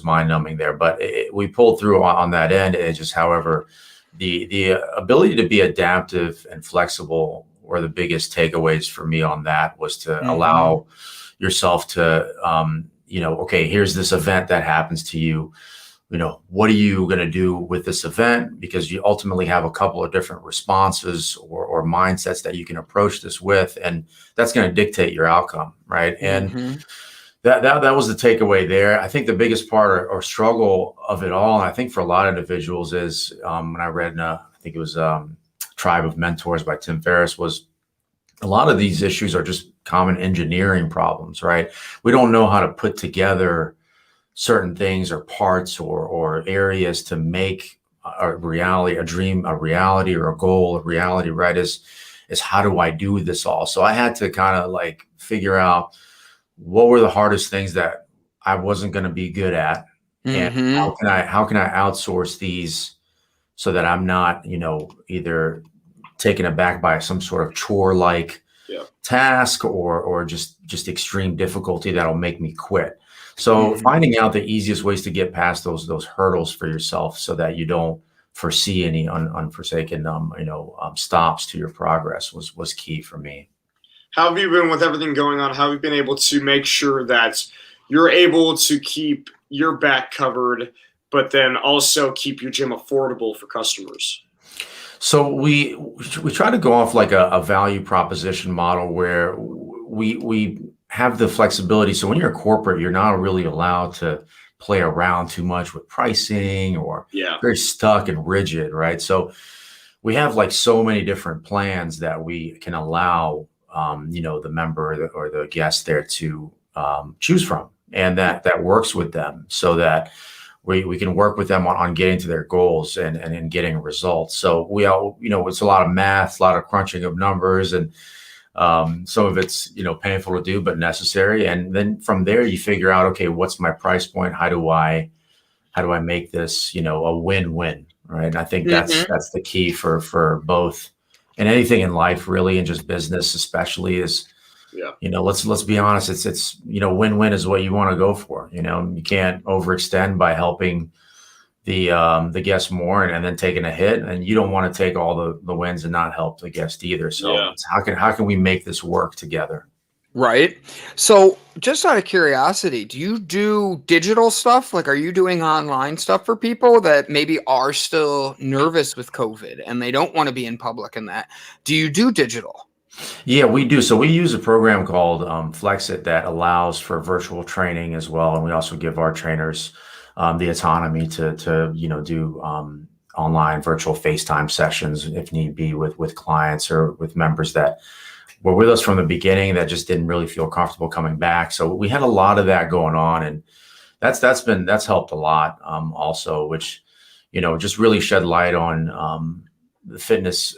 S6: mind numbing there. But we pulled through on that end. It just, however, the ability to be adaptive and flexible were the biggest takeaways for me on that, was to allow yourself to, okay, here's this event that happens to you. What are you going to do with this event? Because you ultimately have a couple of different responses or mindsets that you can approach this with, and that's going to dictate your outcome, right? And that was the takeaway there. I think the biggest part or struggle of it all, and I think for a lot of individuals, is when I read, I think it was Tribe of Mentors by Tim Ferriss, was a lot of these issues are just common engineering problems, right? We don't know how to put together certain things or parts or areas to make a reality, a dream, a reality, or a goal, a reality, right? Is how do I do this all? So I had to kind of like figure out what were the hardest things that I wasn't going to be good at, and how can I outsource these so that I'm not, either taken aback by some sort of chore-like task or just extreme difficulty that'll make me quit. So finding out the easiest ways to get past those hurdles for yourself so that you don't foresee any unforsaken stops to your progress was key for me.
S3: How have you been with everything going on? How have you been able to make sure that you're able to keep your back covered, but then also keep your gym affordable for customers?
S6: So we try to go off like a value proposition model where we have the flexibility. So when you're a corporate, you're not really allowed to play around too much with pricing or very stuck and rigid, right? So we have like so many different plans that we can allow, the member or the guest there to choose from, and that works with them so that we can work with them on getting to their goals and getting results. So we all, it's a lot of math, a lot of crunching of numbers, and some of it's, painful to do, but necessary. And then from there, you figure out, okay, what's my price point? How do I make this, a win-win, right? And I think that's the key for both, and anything in life really, and just business especially, is, let's be honest. It's win-win is what you want to go for. You can't overextend by helping the guest more and then taking a hit, and you don't want to take all the wins and not help the guest either. So it's how can we make this work together?
S5: Right. So just out of curiosity, do you do digital stuff? Like, are you doing online stuff for people that maybe are still nervous with COVID and they don't want to be in public and that? Do you do digital?
S6: Yeah, we do. So we use a program called Flexit that allows for virtual training as well. And we also give our trainers the autonomy to do online virtual FaceTime sessions if need be with clients or with members that were with us from the beginning that just didn't really feel comfortable coming back. So we had a lot of that going on, and that's helped a lot also, which just really shed light on the fitness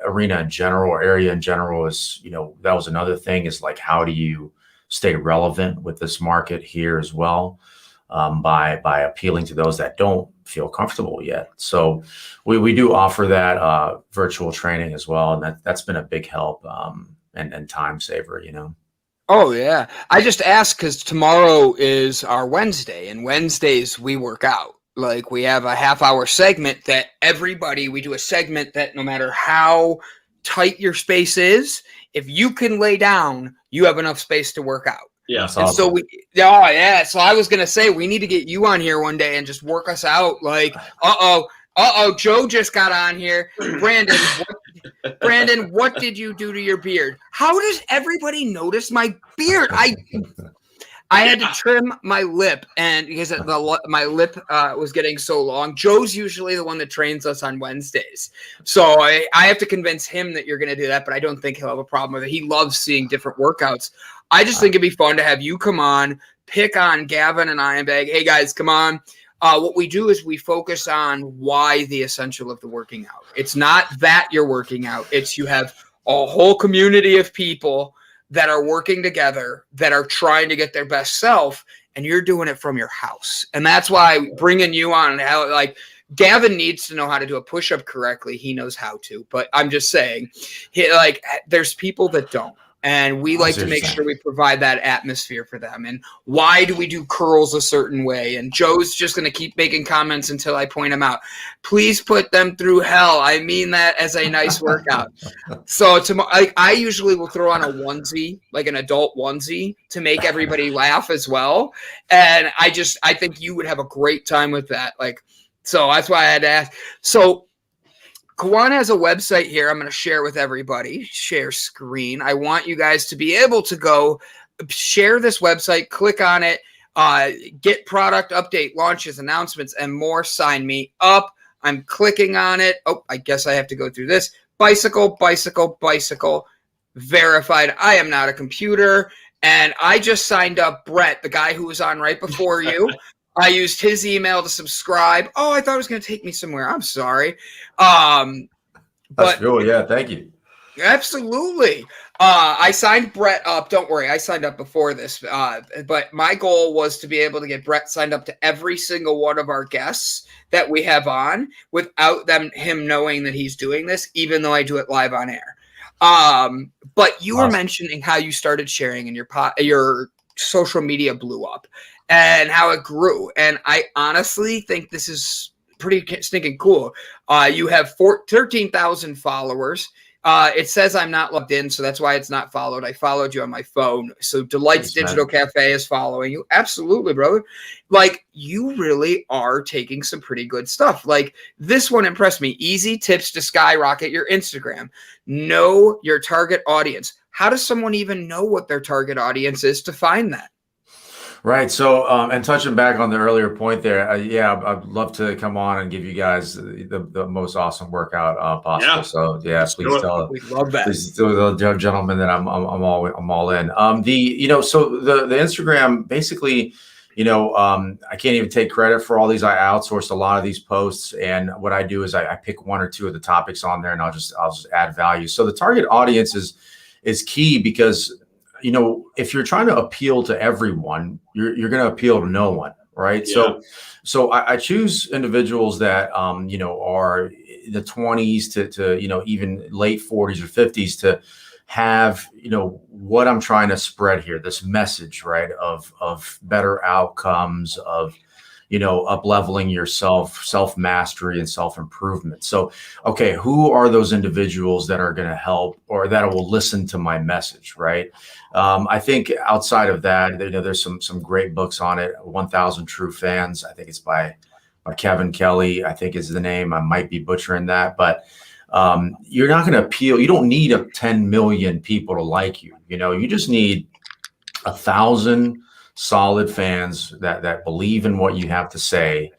S6: arena in general, or area in general. Is that was another thing, is like, how do you stay relevant with this market here as well, by appealing to those that don't feel comfortable yet. So we do offer that virtual training as well, and that's been a big help and time saver.
S5: Oh yeah, I just asked because tomorrow is our Wednesday, and Wednesdays we work out. Like, we have a half-hour segment that we do a segment that no matter how tight your space is, if you can lay down, you have enough space to work out.
S3: Yeah.
S5: And so so I was going to say, we need to get you on here one day and just work us out. Like, Joe just got on here. Brandon, what did you do to your beard? How does everybody notice my beard? I had to trim my lip, and because my lip was getting so long. Joe's usually the one that trains us on Wednesdays. So I have to convince him that you're going to do that, but I don't think he'll have a problem with it. He loves seeing different workouts. I just think it'd be fun to have you come on, pick on Gavin and I, and be like, hey guys, come on. What we do is we focus on why the essential of the working out. It's not that you're working out. It's you have a whole community of people that are working together, that are trying to get their best self. and you're doing it from your house. And that's why bringing you on, how like Gavin needs to know how to do a push-up correctly. He knows how to, but I'm just saying, there's people that don't. And we like to make sure we provide that atmosphere for them. And why do we do curls a certain way? And Joe's just going to keep making comments until I point him out. Please put them through hell. I mean that as a nice workout. So I usually will throw on a onesie, like an adult onesie, to make everybody laugh as well. And I think you would have a great time with that. So that's why I had to ask. So Kawan has a website here. I'm going to share with everybody. Share screen. I want you guys to be able to go share this website, click on it, get product update, launches, announcements, and more. Sign me up. I'm clicking on it. Oh, I guess I have to go through this. Bicycle, verified. I am not a computer. And I just signed up Brett, the guy who was on right before you. I used his email to subscribe. Oh, I thought it was going to take me somewhere. I'm sorry.
S6: That's cool. Yeah, thank you.
S5: Absolutely. I signed Brett up. Don't worry, I signed up before this. But my goal was to be able to get Brett signed up to every single one of our guests that we have on without him knowing that he's doing this, even though I do it live on air. But you were mentioning how you started sharing and your social media blew up and how it grew. And I honestly think this is pretty stinking cool. You have 13,000 followers. It says I'm not logged in, so that's why it's not followed. I followed you on my phone. So Delight's Digital Cafe is following you. Absolutely, brother. You really are taking some pretty good stuff. This one impressed me. Easy tips to skyrocket your Instagram. Know your target audience. How does someone even know what their target audience is to find that?
S6: Right. So, and touching back on the earlier point there, I'd love to come on and give you guys the most awesome workout possible. Yeah. So, please tell.
S5: We love that.
S6: Please tell the gentleman that I'm all in. So the Instagram basically, I can't even take credit for all these. I outsourced a lot of these posts, and what I do is I pick one or two of the topics on there, and I'll just add value. So the target audience is key because, if you're trying to appeal to everyone, you're going to appeal to no one, right? Yeah. So I choose individuals that are in the 20s to even late 40s or 50s to have what I'm trying to spread here, this message, right, of better outcomes, of up leveling yourself, self-mastery and self-improvement. So, okay, who are those individuals that are going to help or that will listen to my message, right? I think outside of that, there's some great books on it. 1,000 True Fans. I think it's by Kevin Kelly, I think is the name. I might be butchering that, but you're not going to appeal. You don't need 10 million people to like you. You just need 1,000 solid fans that believe in what you have to say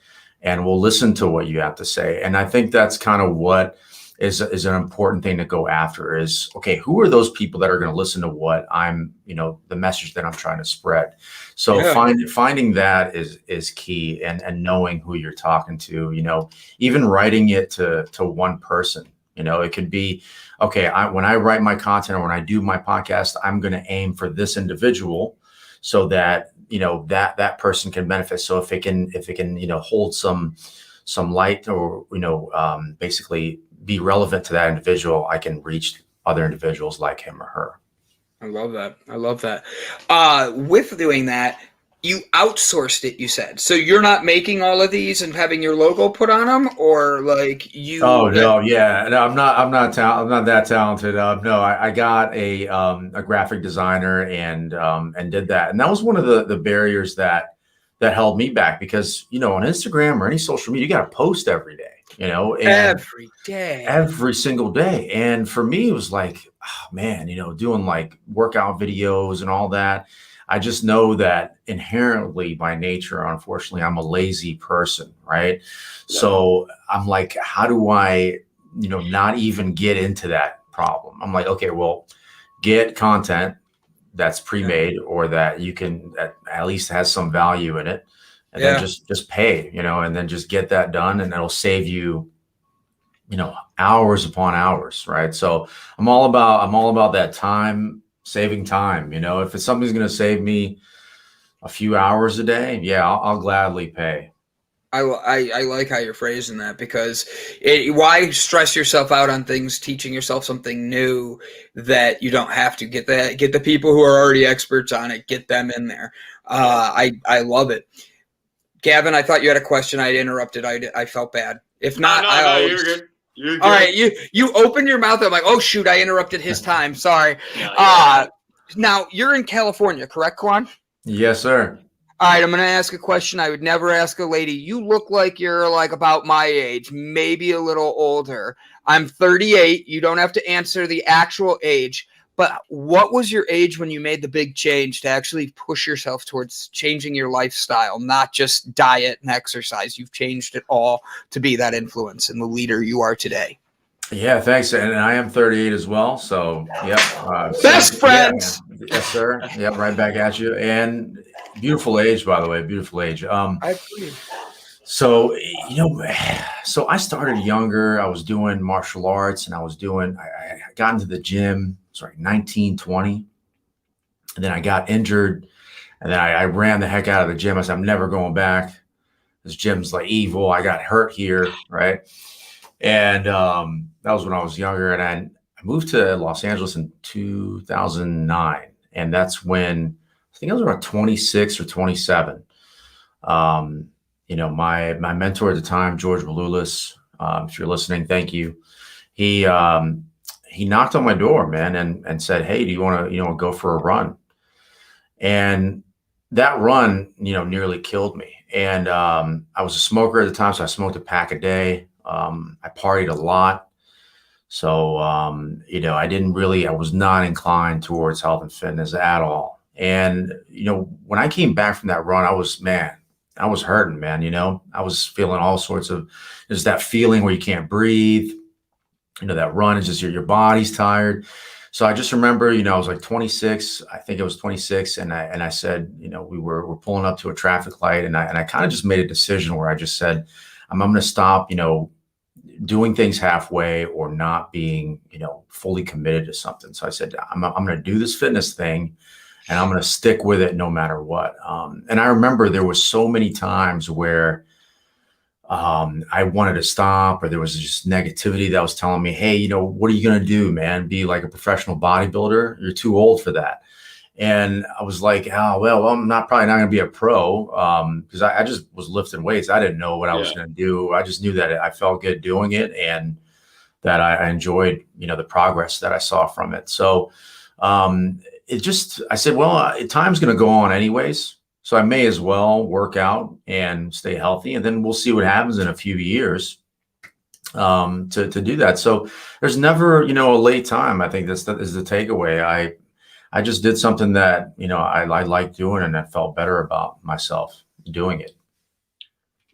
S6: and will listen to what you have to say. And I think that's kind of what is an important thing to go after is, okay, who are those people that are going to listen to what I'm, the message that I'm trying to spread. So finding that is key, and knowing who you're talking to, even writing it to one person. It could be, okay, when I write my content or when I do my podcast, I'm going to aim for this individual so that, that person can benefit. So if it can, hold some light or, basically be relevant to that individual, I can reach other individuals like him or her.
S5: I love that. With doing that, you outsourced it, you said. So you're not making all of these and having your logo put on them, or you?
S6: Oh no, yeah, no, I'm not that talented. No, I got a graphic designer and did that, and that was one of the barriers that held me back because on Instagram or any social media, you got to post every day.
S5: Every day,
S6: every single day, and for me, it was like, oh, man, doing workout videos and all that. I just know that inherently by nature, unfortunately, I'm a lazy person, right? Yeah. So I'm like, how do I, not even get into that problem? I'm like, okay, well, get content that's pre-made or that you can at least has some value in it, and then just pay, and then just get that done, and it'll save you, hours upon hours, right? So I'm all about that time. Saving time, if it's something's going to save me a few hours a day, yeah, I'll gladly pay.
S5: I like how you're phrasing that, because why stress yourself out on things, teaching yourself something new that you don't have to get the people who are already experts on it, get them in there. I love it. Gavin, I thought you had a question. I interrupted. I felt bad. If not,
S3: no, you're good. You're good.
S5: All right, you open your mouth. I'm like, oh shoot, I interrupted his time. Sorry.
S3: No,
S5: Now you're in California, correct, Kawan?
S6: Yes, sir.
S5: All right, I'm going to ask a question I would never ask a lady. You look like you're like about my age, maybe a little older. I'm 38. You don't have to answer the actual age, but what was your age when you made the big change to actually push yourself towards changing your lifestyle, not just diet and exercise? You've changed it all to be that influence and the leader you are today.
S6: Yeah, thanks. And I am 38 as well. So, yep.
S5: Best friends.
S6: Yeah, yes, sir. Yep, right back at you. And beautiful age, by the way. Beautiful age.
S5: I agree.
S6: So, so I started younger. I was doing martial arts, and I got into the gym. It was like 19, 20. And then I got injured, and then I ran the heck out of the gym. I said, I'm never going back. This gym's like evil. I got hurt here, right? And that was when I was younger, and I moved to Los Angeles in 2009, and that's when I think I was around 26 or 27. My mentor at the time, George Maloulis, if you're listening, thank you. He knocked on my door, man, and said, "Hey, do you want to go for a run?" And that run, nearly killed me. And I was a smoker at the time, so I smoked a pack a day. I partied a lot. So, I was not inclined towards health and fitness at all. And, when I came back from that run, I was hurting, man. I was feeling all sorts of, there's that feeling where you can't breathe, that run is just your body's tired. So I just remember, I was like 26, I think it was 26. And I said, we're pulling up to a traffic light, and I kind of just made a decision where I just said, I'm going to stop, doing things halfway or not being, fully committed to something. So I said, I'm going to do this fitness thing, and I'm going to stick with it no matter what. And I remember there was so many times where I wanted to stop, or there was just negativity that was telling me, hey, what are you going to do, man? Be like a professional bodybuilder? You're too old for that. And I was like, oh, well, I'm probably not going to be a pro, because I just was lifting weights. I didn't know what I was going to do. I just knew that I felt good doing it, and that I enjoyed, the progress that I saw from it. So I said, well, time's going to go on anyways, so I may as well work out and stay healthy, and then we'll see what happens in a few years to do that. So there's never, a late time. I think that is the takeaway. I just did something that, I liked doing, and I felt better about myself doing it.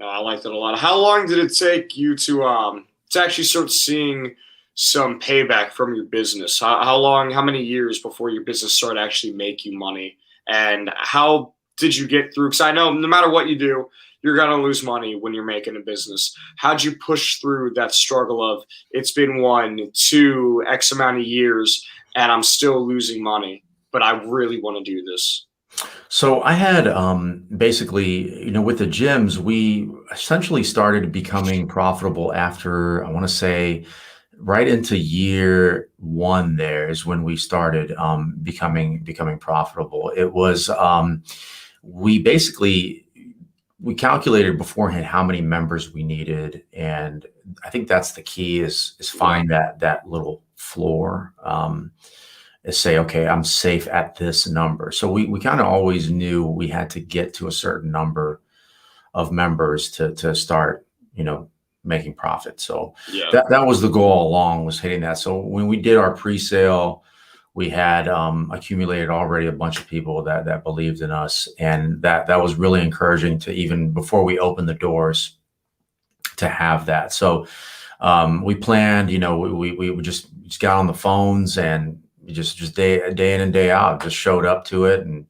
S3: No, I liked it a lot. How long did it take you to actually start seeing some payback from your business? How many years before your business started actually make you money? And how did you get through? Because I know no matter what you do, you're going to lose money when you're making a business. How'd you push through that struggle of it's been 1, 2, X amount of years, and I'm still losing money, but I really want to do this?
S6: So I had basically, with the gyms, we essentially started becoming profitable after, I want to say, right into year 1. There is when we started becoming profitable. It was we calculated beforehand how many members we needed, and I think that's the key is find that little floor. Is say, okay, I'm safe at this number. So we kind of always knew we had to get to a certain number of members to start, making profit. So that was the goal all along, was hitting that. So when we did our pre-sale, we had accumulated already a bunch of people that believed in us, and that was really encouraging to, even before we opened the doors, to have that. So we planned, we just got on the phones, and just day in and day out, just showed up to it. And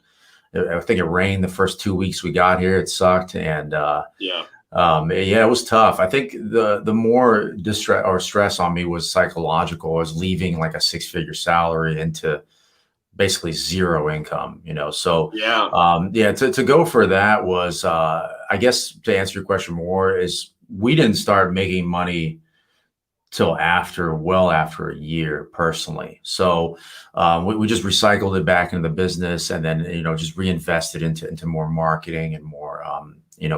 S6: I think it rained the first 2 weeks we got here. It sucked. And it was tough. I think the more distress or stress on me was psychological. I was leaving like a 6-figure salary into basically zero income, so
S3: Yeah.
S6: to go for that was, I guess, to answer your question more, is we didn't start making money till well after a year personally. So we just recycled it back into the business, and then, just reinvested into more marketing and more,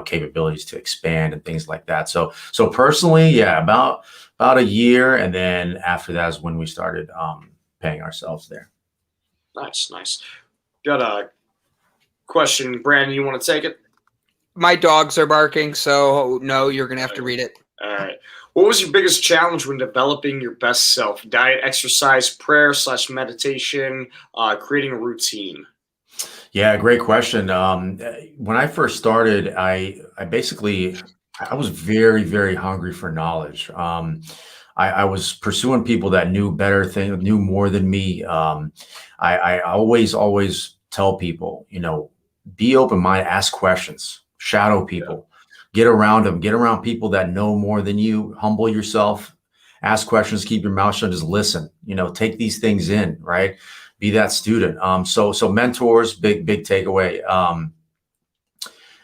S6: capabilities to expand and things like that. So personally, yeah, about a year. And then after that is when we started paying ourselves there.
S3: Nice. Got a question, Brandon. You want to take it?
S5: My dogs are barking, so no, you're going to have to read it.
S3: All right. What was your biggest challenge when developing your best self? Diet, exercise, prayer / meditation, creating a routine?
S6: Yeah, great question. When I first started, I was very, very hungry for knowledge. I was pursuing people that knew better things, knew more than me. I always tell people, be open-minded, ask questions, shadow people, get around them, get around people that know more than you, humble yourself, ask questions, keep your mouth shut, just listen, take these things in, right? Be that student. So mentors, big takeaway.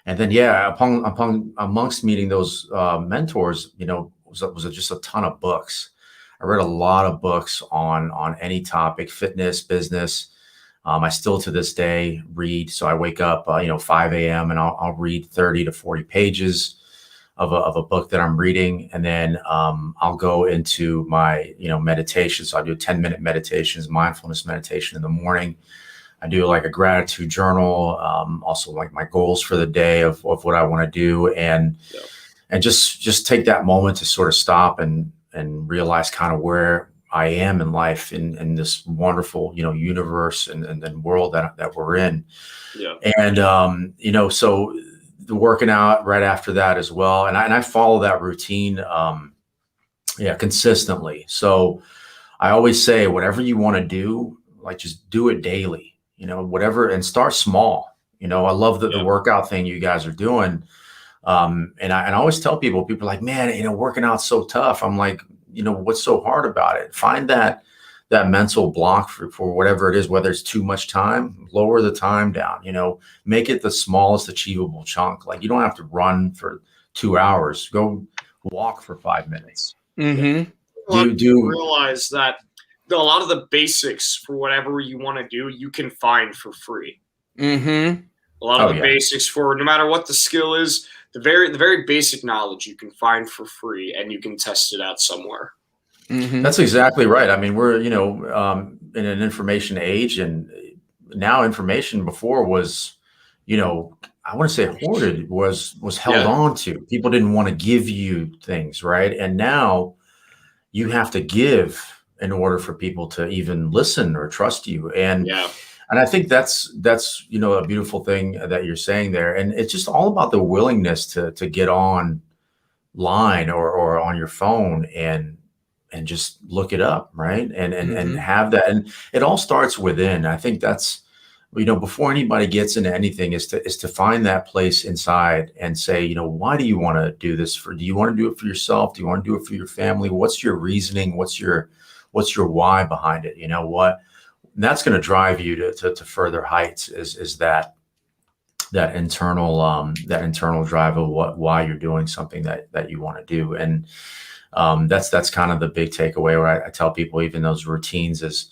S6: And then, yeah, amongst meeting those mentors, was just a ton of books. I read a lot of books on any topic, fitness, business. I still to this day read. So I wake up, 5 a.m. and I'll read 30 to 40 pages of a book that I'm reading. And then I'll go into my, meditation. So I do 10-minute meditations, mindfulness meditation in the morning. I do like a gratitude journal, also like my goals for the day of what I want to do. And just take that moment to sort of stop and realize kind of where I am in life in this wonderful, universe and world that we're in.
S3: Yeah.
S6: And, so the working out right after that as well. And I follow that routine, consistently. So I always say, whatever you want to do, like, just do it daily, whatever, and start small. I love the workout thing you guys are doing. And I always tell people are like, man, working out's so tough. I'm like, what's so hard about it? Find that mental block for whatever it is, whether it's too much time, lower the time down, make it the smallest achievable chunk. Like, you don't have to run for 2 hours, go walk for 5 minutes.
S5: Mm-hmm.
S3: Do realize that a lot of the basics for whatever you want to do, you can find for free.
S5: Mm-hmm.
S3: A lot of the basics for no matter what the skill is, the very basic knowledge you can find for free, and you can test it out somewhere.
S5: Mm-hmm.
S6: That's exactly right. I mean, we're, in an information age, and now information before was, I want to say hoarded, was held on to. People didn't want to give you things, right? And now you have to give in order for people to even listen or trust you. And I think that's a beautiful thing that you're saying there. And it's just all about the willingness to get online or on your phone and just look it up, right? And have that. And it all starts within. I think that's, before anybody gets into anything, is to find that place inside and say, why do you want to do this do you want to do it for yourself? Do you want to do it for your family? What's your reasoning? What's your why behind it? And that's going to drive you to further heights, is that internal drive of why you're doing something that you want to do. And that's kind of the big takeaway, where I tell people, even those routines is,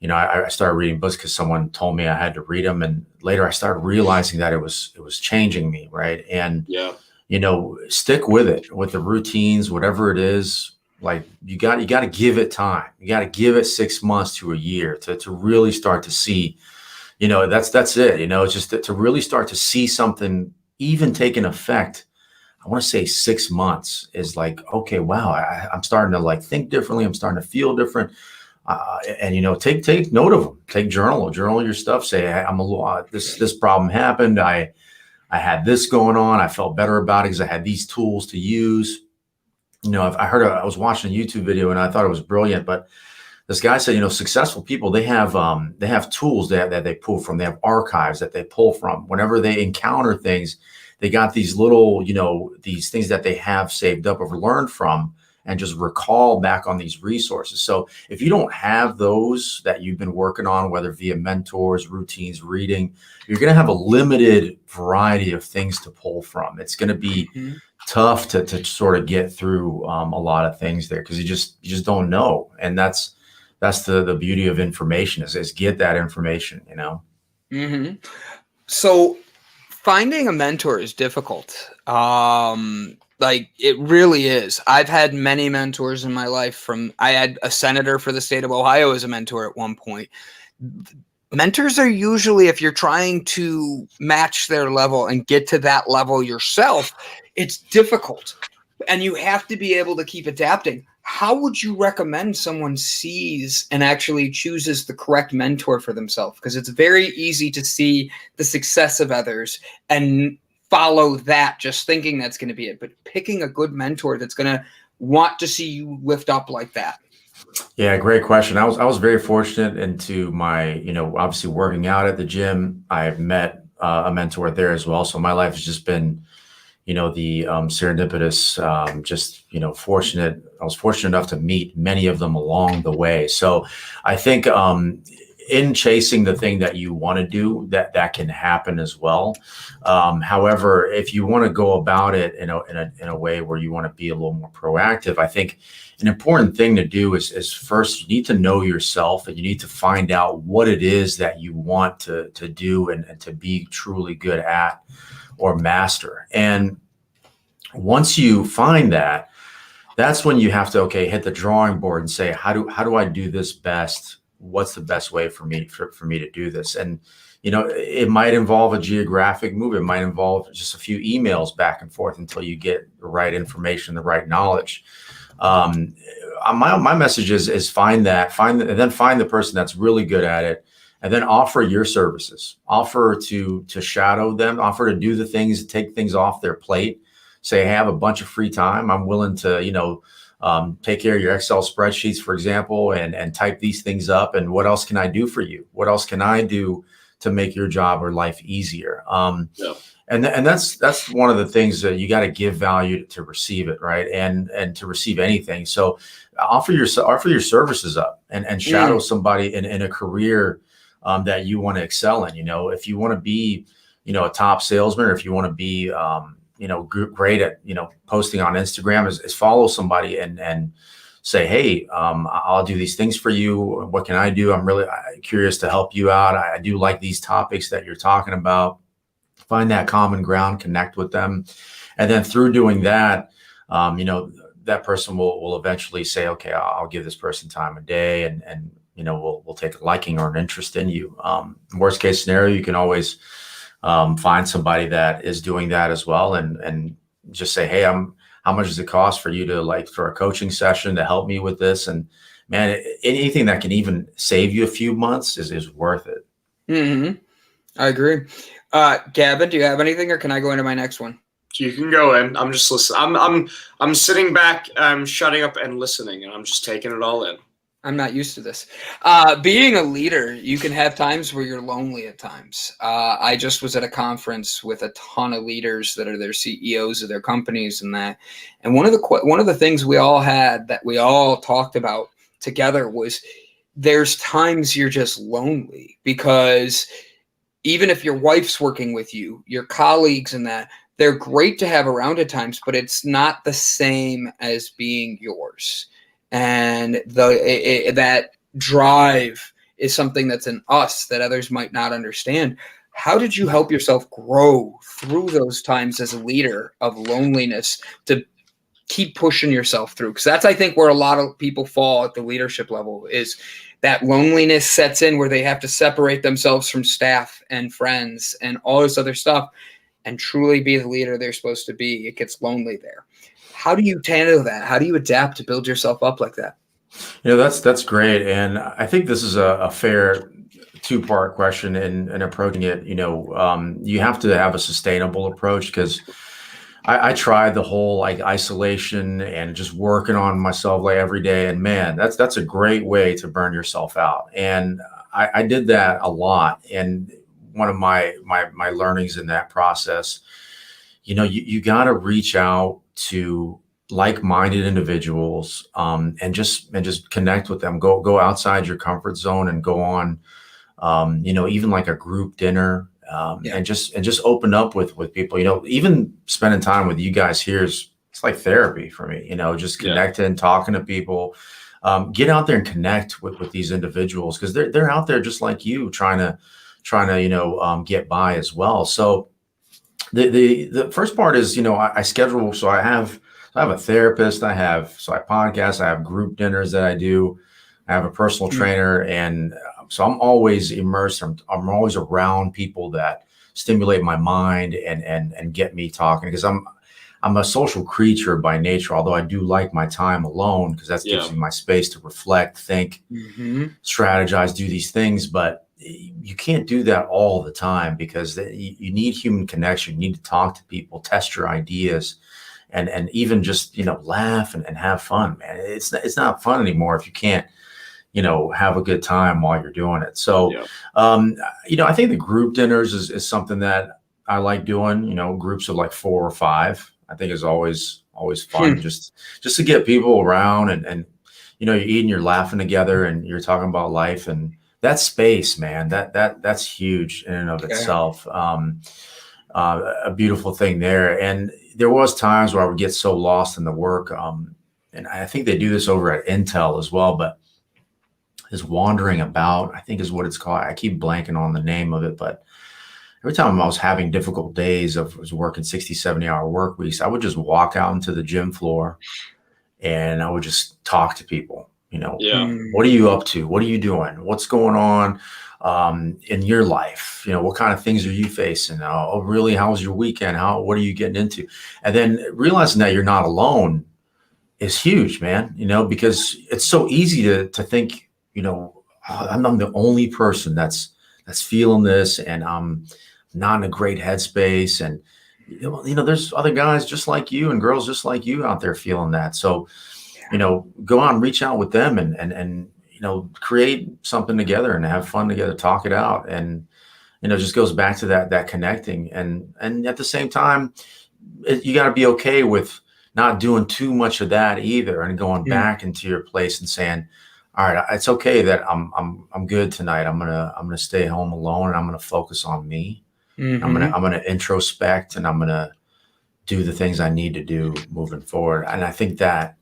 S6: I started reading books because someone told me I had to read them. And later I started realizing that it was changing me. Right. And, stick with it, with the routines, whatever it is. Like, you got to give it time. You got to give it 6 months to a year to really start to see, that's it. It's just to really start to see something even take an effect. I want to say 6 months is like, okay, wow, I'm starting to like think differently. I'm starting to feel different. And take note of them. Take journal your stuff. Say, hey, I'm a little, this problem happened. I had this going on. I felt better about it because I had these tools to use. I was watching a YouTube video and I thought it was brilliant, but this guy said, successful people, they have tools that they pull from. They have archives that they pull from. Whenever they encounter things, they got these little, these things that they have saved up or learned from, and just recall back on these resources. So if you don't have those that you've been working on, whether via mentors, routines, reading, you're going to have a limited variety of things to pull from. It's going to be tough to sort of get through a lot of things there, because you just don't know. And that's the beauty of information is get that information, you know?
S5: So finding a mentor is difficult. Like it really is. I've had many mentors in my life. I had a senator for the state of Ohio as a mentor at one point. Mentors are usually, if you're trying to match their level and get to that level yourself, it's difficult. And you have to be able to keep adapting. How would you recommend someone sees and actually chooses the correct mentor for themselves? Because it's very easy to see the success of others and follow that, just thinking that's going to be it. But picking a good mentor that's going to want to see you lift up like that.
S6: Yeah, great question. I was very fortunate into my, obviously working out at the gym. I've met a mentor there as well. So my life has just been, the serendipitous, fortunate. I was fortunate enough to meet many of them along the way. So I think in chasing the thing that you want to do, that can happen as well. However, if you want to go about it in a way where you want to be a little more proactive, I think an important thing to do is first you need to know yourself, and you need to find out what it is that you want to do and to be truly good at or master. And once you find that, that's when you have to, hit the drawing board and say, how do I do this best? What's the best way for me to do this? And, it might involve a geographic move. It might involve just a few emails back and forth until you get the right information, the right knowledge. My message is find the person that's really good at it, and then offer your services, offer to shadow them, offer to do the things, take things off their plate. Say, hey, I have a bunch of free time. I'm willing to, take care of your Excel spreadsheets, for example, and type these things up. And what else can I do for you? What else can I do to make your job or life easier? And that's one of the things that you got to give value to receive it, right? And to receive anything. So offer your services up and shadow somebody in a career that you want to excel in. If you want to be, a top salesman, or if you want to be, great at, posting on Instagram, is follow somebody and say, hey, I'll do these things for you. What can I do? I'm really curious to help you out. I do like these topics that you're talking about. Find that common ground, connect with them. And then through doing that, that person will eventually say, okay, I'll give this person time of day, and we'll take a liking or an interest in you. Worst case scenario, you can always find somebody that is doing that as well, and just say, hey, how much does it cost for you to for a coaching session to help me with this? And man, anything that can even save you a few months is worth it.
S5: I agree. Gavin, do you have anything, or can I go into my next one?
S3: You can go in. I'm just listening. I'm sitting back, I'm shutting up and listening, and I'm just taking it all in.
S5: I'm not used to this. Being a leader, you can have times where you're lonely at times. I just was at a conference with a ton of leaders that are their CEOs of their companies and that. And one of the things we all had that we all talked about together was there's times you're just lonely, because even if your wife's working with you, your colleagues and that, they're great to have around at times, but it's not the same as being yours. And that drive is something that's in us that others might not understand. How did you help yourself grow through those times as a leader of loneliness to keep pushing yourself through? Because that's, I think, where a lot of people fall at the leadership level, is that loneliness sets in where they have to separate themselves from staff and friends and all this other stuff and truly be the leader they're supposed to be. It gets lonely there. How do you handle that? How do you adapt to build yourself up like that?
S6: That's great. And I think this is a fair two-part question in approaching it. You have to have a sustainable approach, because I tried the whole isolation and just working on myself every day. And man, that's a great way to burn yourself out. And I did that a lot. And one of my learnings in that process, you got to reach out to like-minded individuals, and just connect with them. Go outside your comfort zone and go on, even like a group dinner, and just open up with people. Even spending time with you guys here it's like therapy for me. Just connecting, talking to people. Get out there and connect with these individuals, because they're out there just like you, trying to get by as well. So the first part is, I schedule. So I have a therapist. I podcast. I have group dinners that I do. I have a personal trainer, and so I'm always immersed. I'm always around people that stimulate my mind and get me talking, because I'm a social creature by nature, although I do like my time alone, because that gives me my space to reflect, think, strategize, do these things. But you can't do that all the time, because you need human connection. You need to talk to people, test your ideas, and even just, laugh and have fun, man. It's not fun anymore if you can't, have a good time while you're doing it. So, I think the group dinners is something that I like doing, groups of like 4 or 5. I think is always fun, just to get people around, and you're eating, you're laughing together, and you're talking about life, and that space, man, that's huge in and of itself. A beautiful thing there. And there was times where I would get so lost in the work, and I think they do this over at Intel as well, but is wandering about, I think is what it's called. I keep blanking on the name of it, but every time I was having difficult days of was working 60, 70-hour work weeks, I would just walk out into the gym floor and I would just talk to people. What are you up to? What are you doing? What's going on in your life? What kind of things are you facing? Oh, really? How was your weekend? What are you getting into? And then realizing that you're not alone is huge, man, because it's so easy to think, I'm the only person that's feeling this, and I'm not in a great headspace. And, there's other guys just like you and girls just like you out there feeling that. So, go out and reach out with them and create something together and have fun together, talk it out. And, just goes back to that connecting. And at the same time, you got to be okay with not doing too much of that either, and going back into your place and saying, all right, it's okay that I'm good tonight. I'm gonna stay home alone, and I'm gonna focus on me. I'm gonna introspect, and I'm gonna do the things I need to do moving forward. And I think that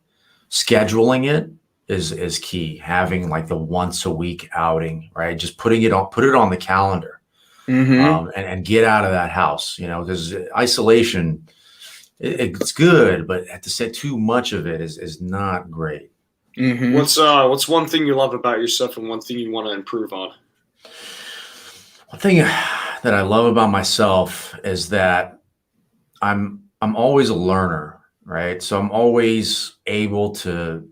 S6: scheduling it is key. Having like the once a week outing, right? Just put it on the calendar, and get out of that house. Because isolation, it's good, but at the same, too much of it is not great.
S3: What's one thing you love about yourself and one thing you want to improve on?
S6: One thing that I love about myself is that I'm always a learner, right? So I'm always able to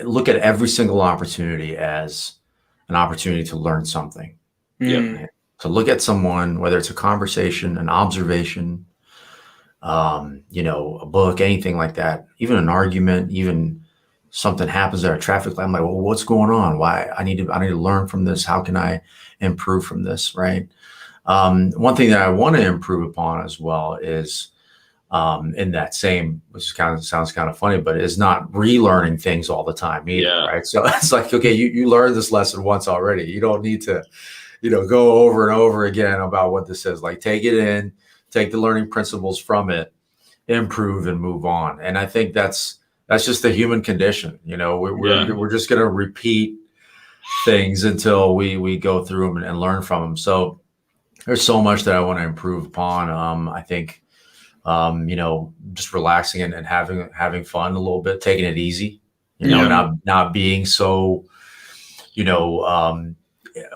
S6: look at every single opportunity as an opportunity to learn something. Right? To look at someone, whether it's a conversation, an observation, a book, anything like that, even an argument, even something happens at a traffic light. I'm like, well, what's going on? Why? I need to learn from this. How can I improve from this? Right. One thing that I want to improve upon as well is, in that same, which sounds kind of funny, but is not relearning things all the time either. Right. So it's like, okay, you learned this lesson once already. You don't need to, go over and over again about what this is. Like, take it in, take the learning principles from it, improve, and move on. And I think that's just the human condition. We're just going to repeat things until we go through them and learn from them. So there's so much that I want to improve upon. I think, just relaxing and having fun a little bit, taking it easy, not being so,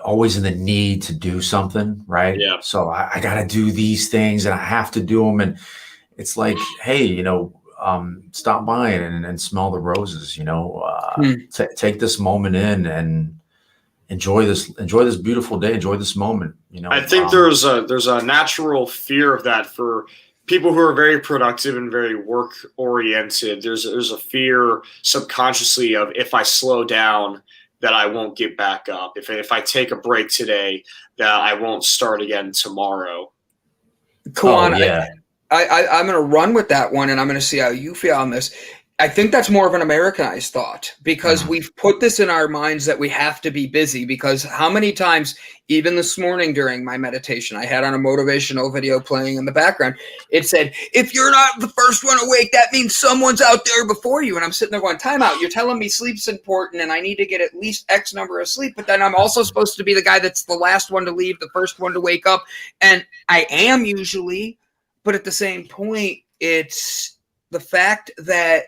S6: always in the need to do something. Right. Yeah. So I got to do these things and I have to do them. And it's like, hey, stop by and smell the roses, take this moment in and enjoy this beautiful day, enjoy this moment.
S3: I think there's a natural fear of that for people who are very productive and very work oriented. There's a fear subconsciously of, if I slow down, that I won't get back up. If I take a break today, that I won't start again tomorrow.
S5: Kawan, I'm going to run with that one, and I'm going to see how you feel on this. I think that's more of an Americanized thought because we've put this in our minds that we have to be busy, because how many times, even this morning during my meditation, I had on a motivational video playing in the background. It said, if you're not the first one awake, that means someone's out there before you. And I'm sitting there going, time out. You're telling me sleep's important and I need to get at least X number of sleep, but then I'm also supposed to be the guy that's the last one to leave, the first one to wake up. And I am usually, but at the same point, it's the fact that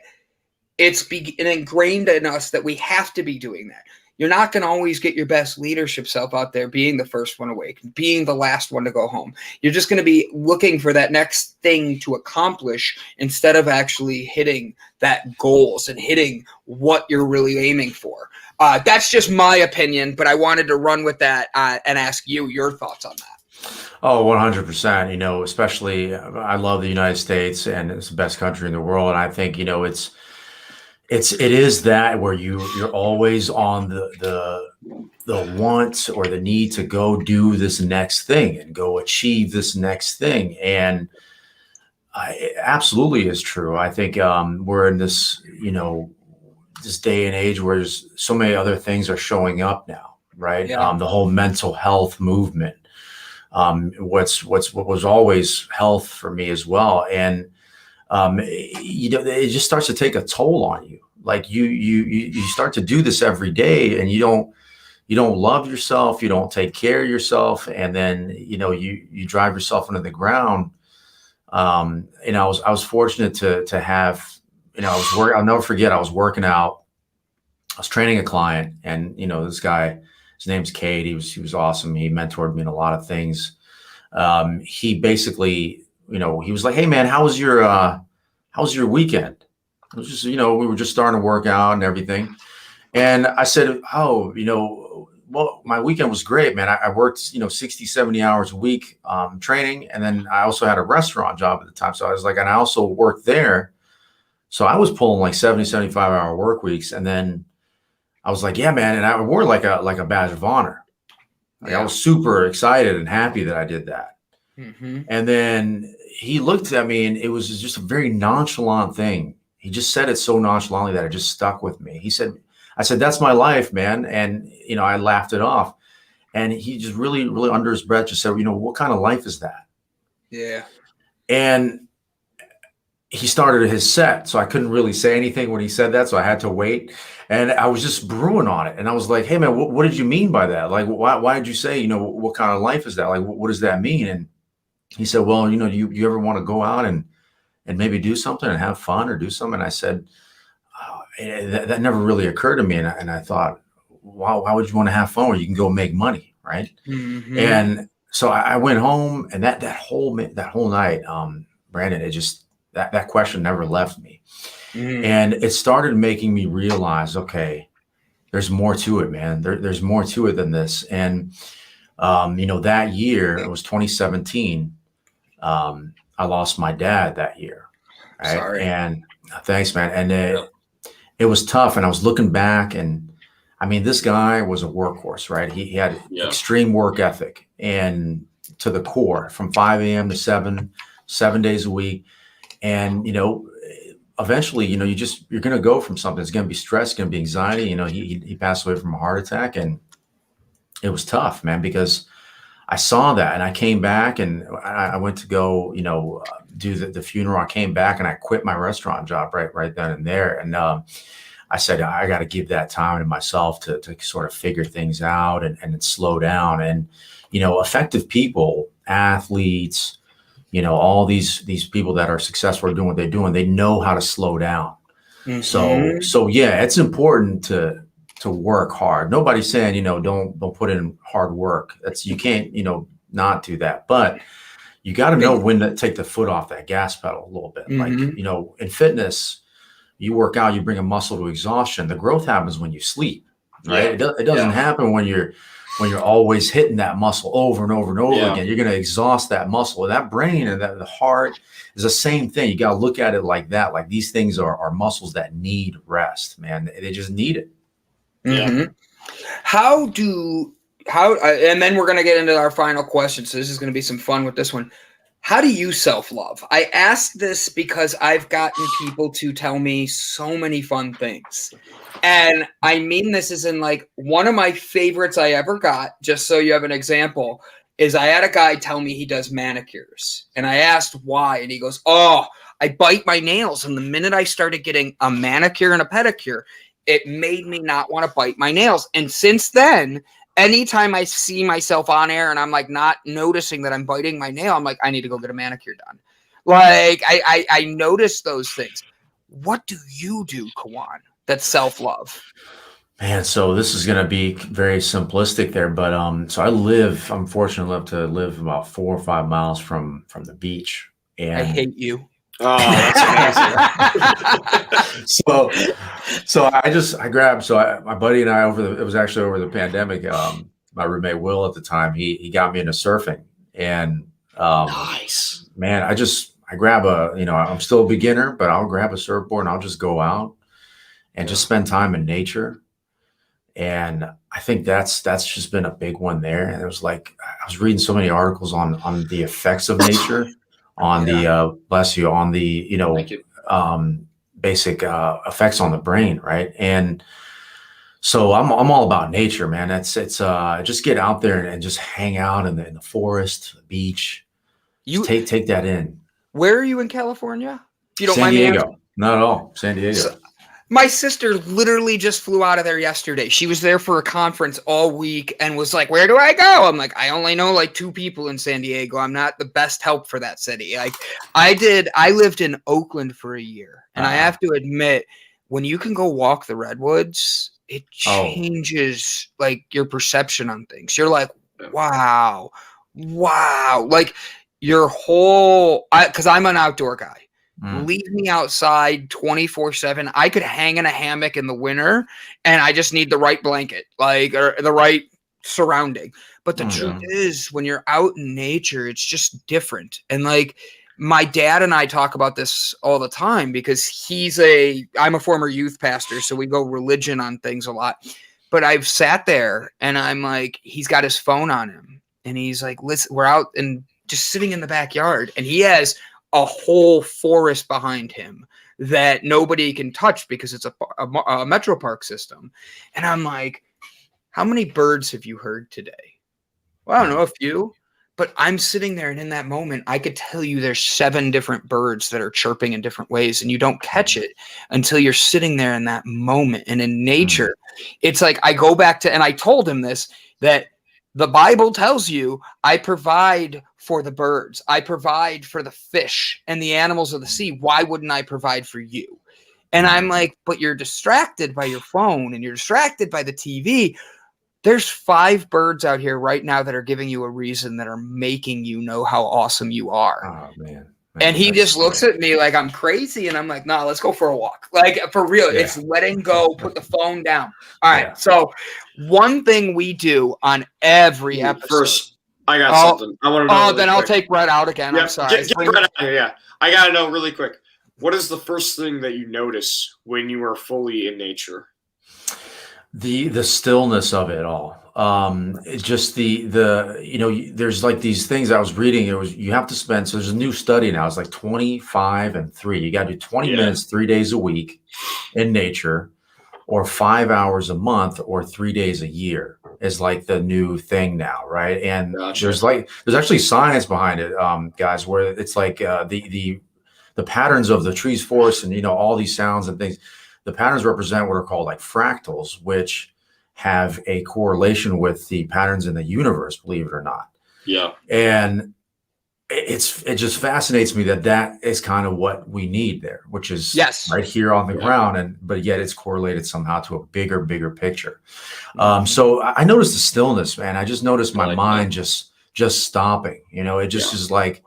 S5: it's ingrained in us that we have to be doing that. You're not going to always get your best leadership self out there being the first one awake, being the last one to go home. You're just going to be looking for that next thing to accomplish instead of actually hitting that goals and hitting what you're really aiming for. That's just my opinion, but I wanted to run with that and ask you your thoughts on that.
S6: Oh, 100%. You know, especially I love the United States and it's the best country in the world. And I think, you know, it is that where you're always on the want or the need to go do this next thing and go achieve this next thing. And it absolutely is true. I think we're in this, you know, this day and age where there's so many other things are showing up now, right?
S5: Yeah.
S6: The whole mental health movement. What was always health for me as well. And, you know, it just starts to take a toll on you. Like you start to do this every day and you don't love yourself. You don't take care of yourself. And then, you know, you drive yourself into the ground. And I was fortunate to have, you know, I'll never forget, I was working out, I was training a client and, you know, this guy, his name's Cade. He was awesome. He mentored me in a lot of things. He basically, you know, he was like, "Hey man, how was your weekend?" It was just, you know, we were just starting to work out and everything. And I said, "Oh, you know, well, my weekend was great, man. I worked, you know, 60, 70 hours a week, training. And then I also had a restaurant job at the time. So I was like, and I also worked there. So I was pulling like 70, 75 hour work weeks. And then I was like, yeah, man. And I wore like a badge of honor. Like, I was super excited and happy that I did that.
S5: Mm-hmm.
S6: And then he looked at me and it was just a very nonchalant thing. He just said it so nonchalantly that it just stuck with me. I said, that's my life, man. And, you know, I laughed it off. And he just really, really under his breath just said, you know, what kind of life is that?
S5: Yeah.
S6: And he started his set. So I couldn't really say anything when he said that. So I had to wait. And I was just brewing on it. And I was like, hey, man, what did you mean by that? Like, why did you say, you know, what kind of life is that? Like, what does that mean? And he said, well, you know, do you ever want to go out and maybe do something and have fun or do something? And I said, oh, that never really occurred to me. And I thought, why would you want to have fun where you can go make money? Right.
S5: Mm-hmm.
S6: And so I went home and that whole night, Brandon, it just, that question never left me.
S5: Mm-hmm.
S6: And it started making me realize, okay, there's more to it, man. There's more to it than this. And, you know, that year, it was 2017. I lost my dad that year. Right?
S5: Sorry.
S6: And thanks, man. And it was tough. And I was looking back and I mean, this guy was a workhorse, right? He had extreme work ethic and to the core from 5 a.m. to 7 days a week. And, you know, eventually, you know, you're going to go from something. It's going to be stress, it's going to be anxiety. You know, he passed away from a heart attack and it was tough, man, because I saw that and I came back and I went to go, you know, do the funeral. I came back and I quit my restaurant job right then and there. And I said, I got to give that time to myself to sort of figure things out and slow down. And, you know, effective people, athletes, you know, all these people that are successful doing what they're doing, they know how to slow down. Mm-hmm. So yeah, it's important to work hard. Nobody's saying, you know, don't put in hard work. You can't, you know, not do that. But you got to know when to take the foot off that gas pedal a little bit. Mm-hmm. Like, you know, in fitness, you work out, you bring a muscle to exhaustion. The growth happens when you sleep, right? Yeah. It doesn't happen when you're always hitting that muscle over and over and over again. You're going to exhaust that muscle. That brain and the heart is the same thing. You got to look at it like that. Like these things are muscles that need rest, man. They just need it.
S5: Mm-hmm. How and then we're going to get into our final question. So this is going to be some fun with this one. How do you self-love? I ask this because I've gotten people to tell me so many fun things. And I mean this as in like one of my favorites I ever got, just so you have an example, is I had a guy tell me he does manicures. And I asked why. And he goes, oh, I bite my nails. And the minute I started getting a manicure and a pedicure, it made me not want to bite my nails. And since then, anytime I see myself on air and I'm like not noticing that I'm biting my nail, I'm like, I need to go get a manicure done. Like I notice those things. What do you do, Kawan? That's self-love.
S6: Man, so this is going to be very simplistic there, but so I'm fortunate enough to live about 4 or 5 miles from the beach, and
S5: I hate you.
S3: Oh, that's amazing.
S6: so my buddy and I it was actually over the pandemic. My roommate Will at the time, he got me into surfing, and
S3: Nice.
S6: man, I grab I'm still a beginner, but I'll grab a surfboard and I'll just go out and just spend time in nature. And I think that's just been a big one there. And it was like, I was reading so many articles on the effects of nature, on the, bless you, on the,
S3: Thank you.
S6: basic effects on the brain. Right. And so I'm all about nature, man. It's just get out there and just hang out in the forest, the beach.
S5: You
S6: Take that in.
S5: Where are you in California? If you don't
S6: San
S5: mind me asking.
S6: Diego. Not at all. San Diego.
S5: So, my sister literally just flew out of there yesterday. She was there for a conference all week and was like, where do I go? I'm like, I only know like 2 people in San Diego. I'm not the best help for that city. Like I lived in Oakland for a year. And I have to admit, when you can go walk the redwoods, it changes like your perception on things. You're like, wow. Like your whole, because I'm an outdoor guy. Leave me outside 24/7. I could hang in a hammock in the winter and I just need the right blanket, like, or the right surrounding. But the truth is, when you're out in nature, it's just different. And like my dad and I talk about this all the time because I'm a former youth pastor. So we go religion on things a lot, but I've sat there and I'm like, he's got his phone on him and he's like, listen, we're out and just sitting in the backyard and he has a whole forest behind him that nobody can touch because it's a metro park system. And I'm like, how many birds have you heard today? Well, I don't know, a few, but I'm sitting there and in that moment, I could tell you there's 7 different birds that are chirping in different ways and you don't catch it until you're sitting there in that moment. And in nature, it's like, I go back to, and I told him this, that the Bible tells you, I provide for the birds. I provide for the fish and the animals of the sea. Why wouldn't I provide for you? And I'm like, but you're distracted by your phone and you're distracted by the TV. There's 5 birds out here right now that are giving you a reason, that are making you know how awesome you are.
S6: Oh, man.
S5: And he just looks at me like I'm crazy. And I'm like, no, let's go for a walk. Like, for real, it's letting go, put the phone down. All right. So one thing we do on every episode.
S3: First, I got something. I want to know.
S5: Then I'll take Brett out again. I'm sorry.
S3: Get Brett out here. Yeah. I got to know really quick. What is the first thing that you notice when you are fully in nature?
S6: The stillness of it all. It's just there's like these things I was reading. You have to spend, so there's a new study now. It's like 25 and 3. You got to do 20 minutes 3 days a week in nature, or 5 hours a month, or 3 days a year is like the new thing now, right? And there's actually science behind it, guys, where it's like the patterns of the trees, forests, and all these sounds and things. The patterns represent what are called like fractals, which have a correlation with the patterns in the universe, believe it or not.
S3: Yeah.
S6: And it just fascinates me that is kind of what we need there, which is right here on the ground. But yet it's correlated somehow to a bigger picture. So I noticed the stillness, man. I just noticed my mind just stopping, it just is like,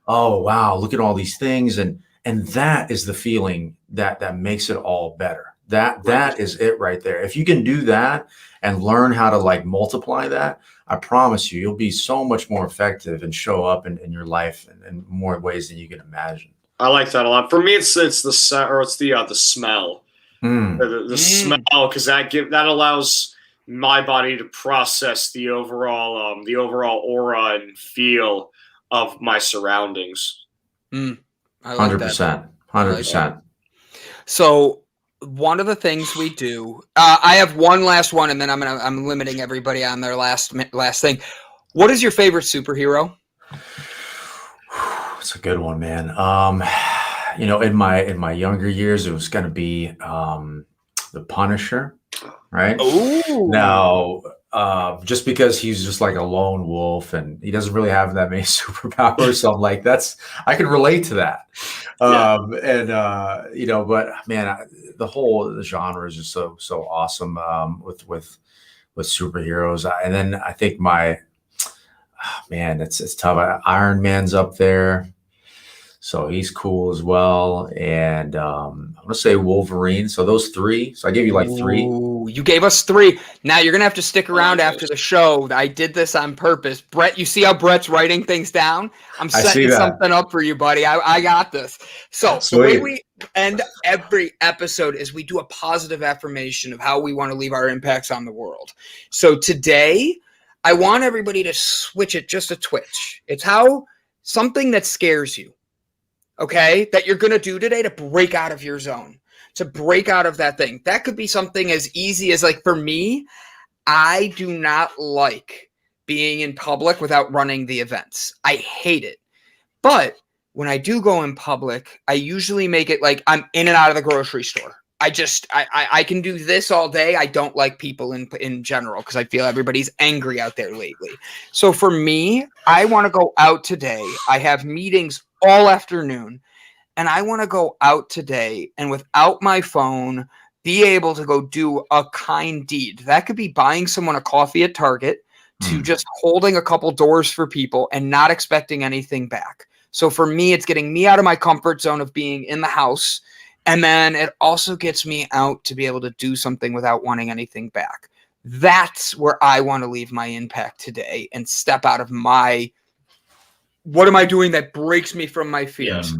S6: oh, wow, look at all these things. And that is the feeling that makes it all better. That is it right there. If you can do that and learn how to like multiply that, I promise you'll be so much more effective and show up in your life in more ways than you can imagine.
S3: I like that a lot. For me, it's the smell, the smell, because that allows my body to process the overall aura and feel of my surroundings.
S5: I like
S6: 100%.
S5: that.
S6: 100%.
S5: So one of the things we do, I have one last one, and then I'm limiting everybody on their last thing. What is your favorite superhero?
S6: It's a good one, man. In my younger years, it was going to be the Punisher, right?
S5: Oh,
S6: Now, just because he's just like a lone wolf and he doesn't really have that many superpowers, so I'm like, I can relate to that. But man, the genre is just so awesome with superheroes. And then I think it's tough. Iron Man's up there, so he's cool as well. And I'm gonna say Wolverine. So those three. So I gave you like three.
S5: Ooh, you gave us three. Now you're gonna have to stick around after the show. I did this on purpose. Brett, you see how Brett's writing things down? I'm setting something up for you, buddy. I got this. So the way we end every episode is we do a positive affirmation of how we want to leave our impacts on the world. So today, I want everybody to switch it just a twitch. It's how something that scares you, okay, that you're going to do today to break out of your zone, to break out of that thing. That could be something as easy as, like, for me, I do not like being in public without running the events. I hate it. But when I do go in public, I usually make it like I'm in and out of the grocery store. I can do this all day. I don't like people in general because I feel everybody's angry out there lately. So for me, I want to go out today. I have meetings all afternoon, and I want to go out today and without my phone be able to go do a kind deed. That could be buying someone a coffee at Target to just holding a couple doors for people and not expecting anything back. So for me, it's getting me out of my comfort zone of being in the house. And then it also gets me out to be able to do something without wanting anything back. That's where I want to leave my impact today and step out of what am I doing that breaks me from my fears?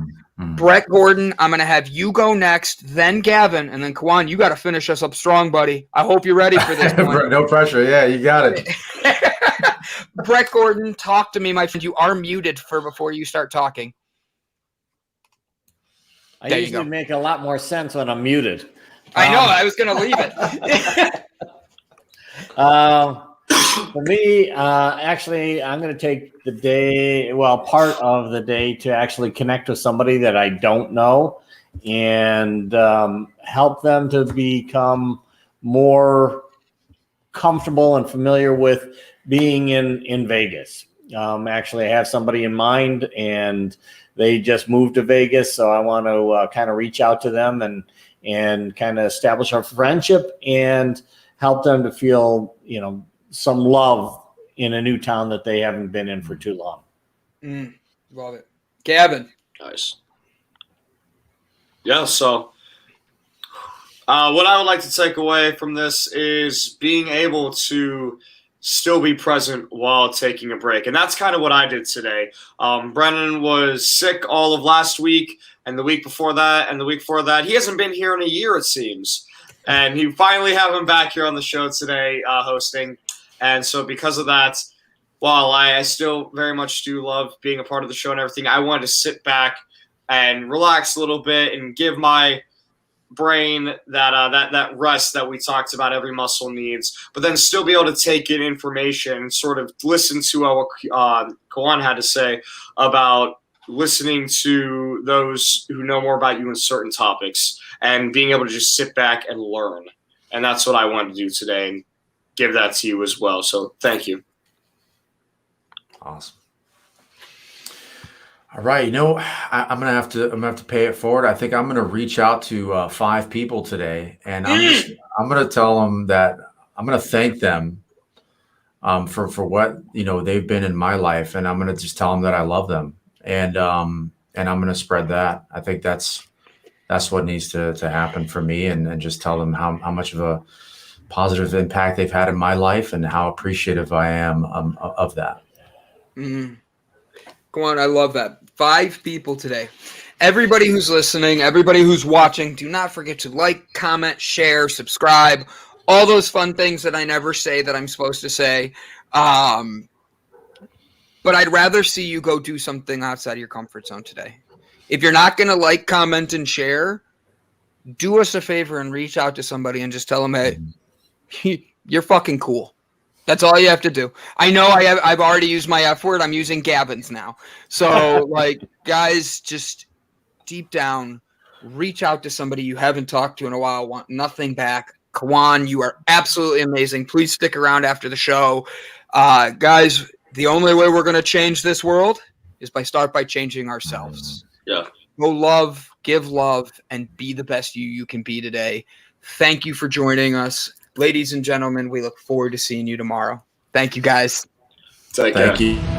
S5: Brett Gordon, I'm going to have you go next, then Gavin, and then Kawan, you got to finish us up strong, buddy. I hope you're ready for this one.
S6: No pressure. Yeah, you got it.
S5: Brett Gordon, talk to me, my friend. You are muted before you start talking.
S4: I usually make a lot more sense when I'm muted.
S5: I know. I was going to leave it.
S4: For me, actually, I'm going to take part of the day to actually connect with somebody that I don't know and help them to become more comfortable and familiar with being in Vegas. Actually, I have somebody in mind, and they just moved to Vegas, so I want to kind of reach out to them and kind of establish our friendship and help them to feel, some love in a new town that they haven't been in for too long.
S5: Love it. Gavin.
S3: Nice. Yeah, so what I would like to take away from this is being able to still be present while taking a break. And that's kind of what I did today. Brennan was sick all of last week and the week before that and the week before that. He hasn't been here in a year, it seems. And you finally have him back here on the show today hosting. And so because of that, while I still very much do love being a part of the show and everything, I wanted to sit back and relax a little bit and give my brain that rest that we talked about every muscle needs, but then still be able to take in information and sort of listen to what Kawan had to say about listening to those who know more about you in certain topics and being able to just sit back and learn. And that's what I wanted to do today and give that to you as well. So thank you.
S6: Awesome. All right, I'm gonna have to pay it forward. I think I'm gonna reach out to 5 people today, and I'm gonna tell them that I'm gonna thank them for what they've been in my life, and I'm gonna just tell them that I love them, and I'm gonna spread that. I think that's what needs to happen for me, and just tell them how much of a positive impact they've had in my life and how appreciative I am of that.
S5: Go on, I love that. 5 people today. Everybody who's listening, everybody who's watching, do not forget to like, comment, share, subscribe, all those fun things that I never say that I'm supposed to say. but I'd rather see you go do something outside of your comfort zone today. If you're not going to like, comment, and share, do us a favor and reach out to somebody and just tell them, hey, you're fucking cool. That's all you have to do. I know I've already used my F word. I'm using Gavin's now. So, like, guys, just deep down, reach out to somebody you haven't talked to in a while, want nothing back. Kawan, you are absolutely amazing. Please stick around after the show. Guys, the only way we're going to change this world is by changing ourselves.
S3: Yeah.
S5: Go love, give love, and be the best you can be today. Thank you for joining us. Ladies and gentlemen, we look forward to seeing you tomorrow. Thank you, guys.
S3: Take care.
S6: Thank you.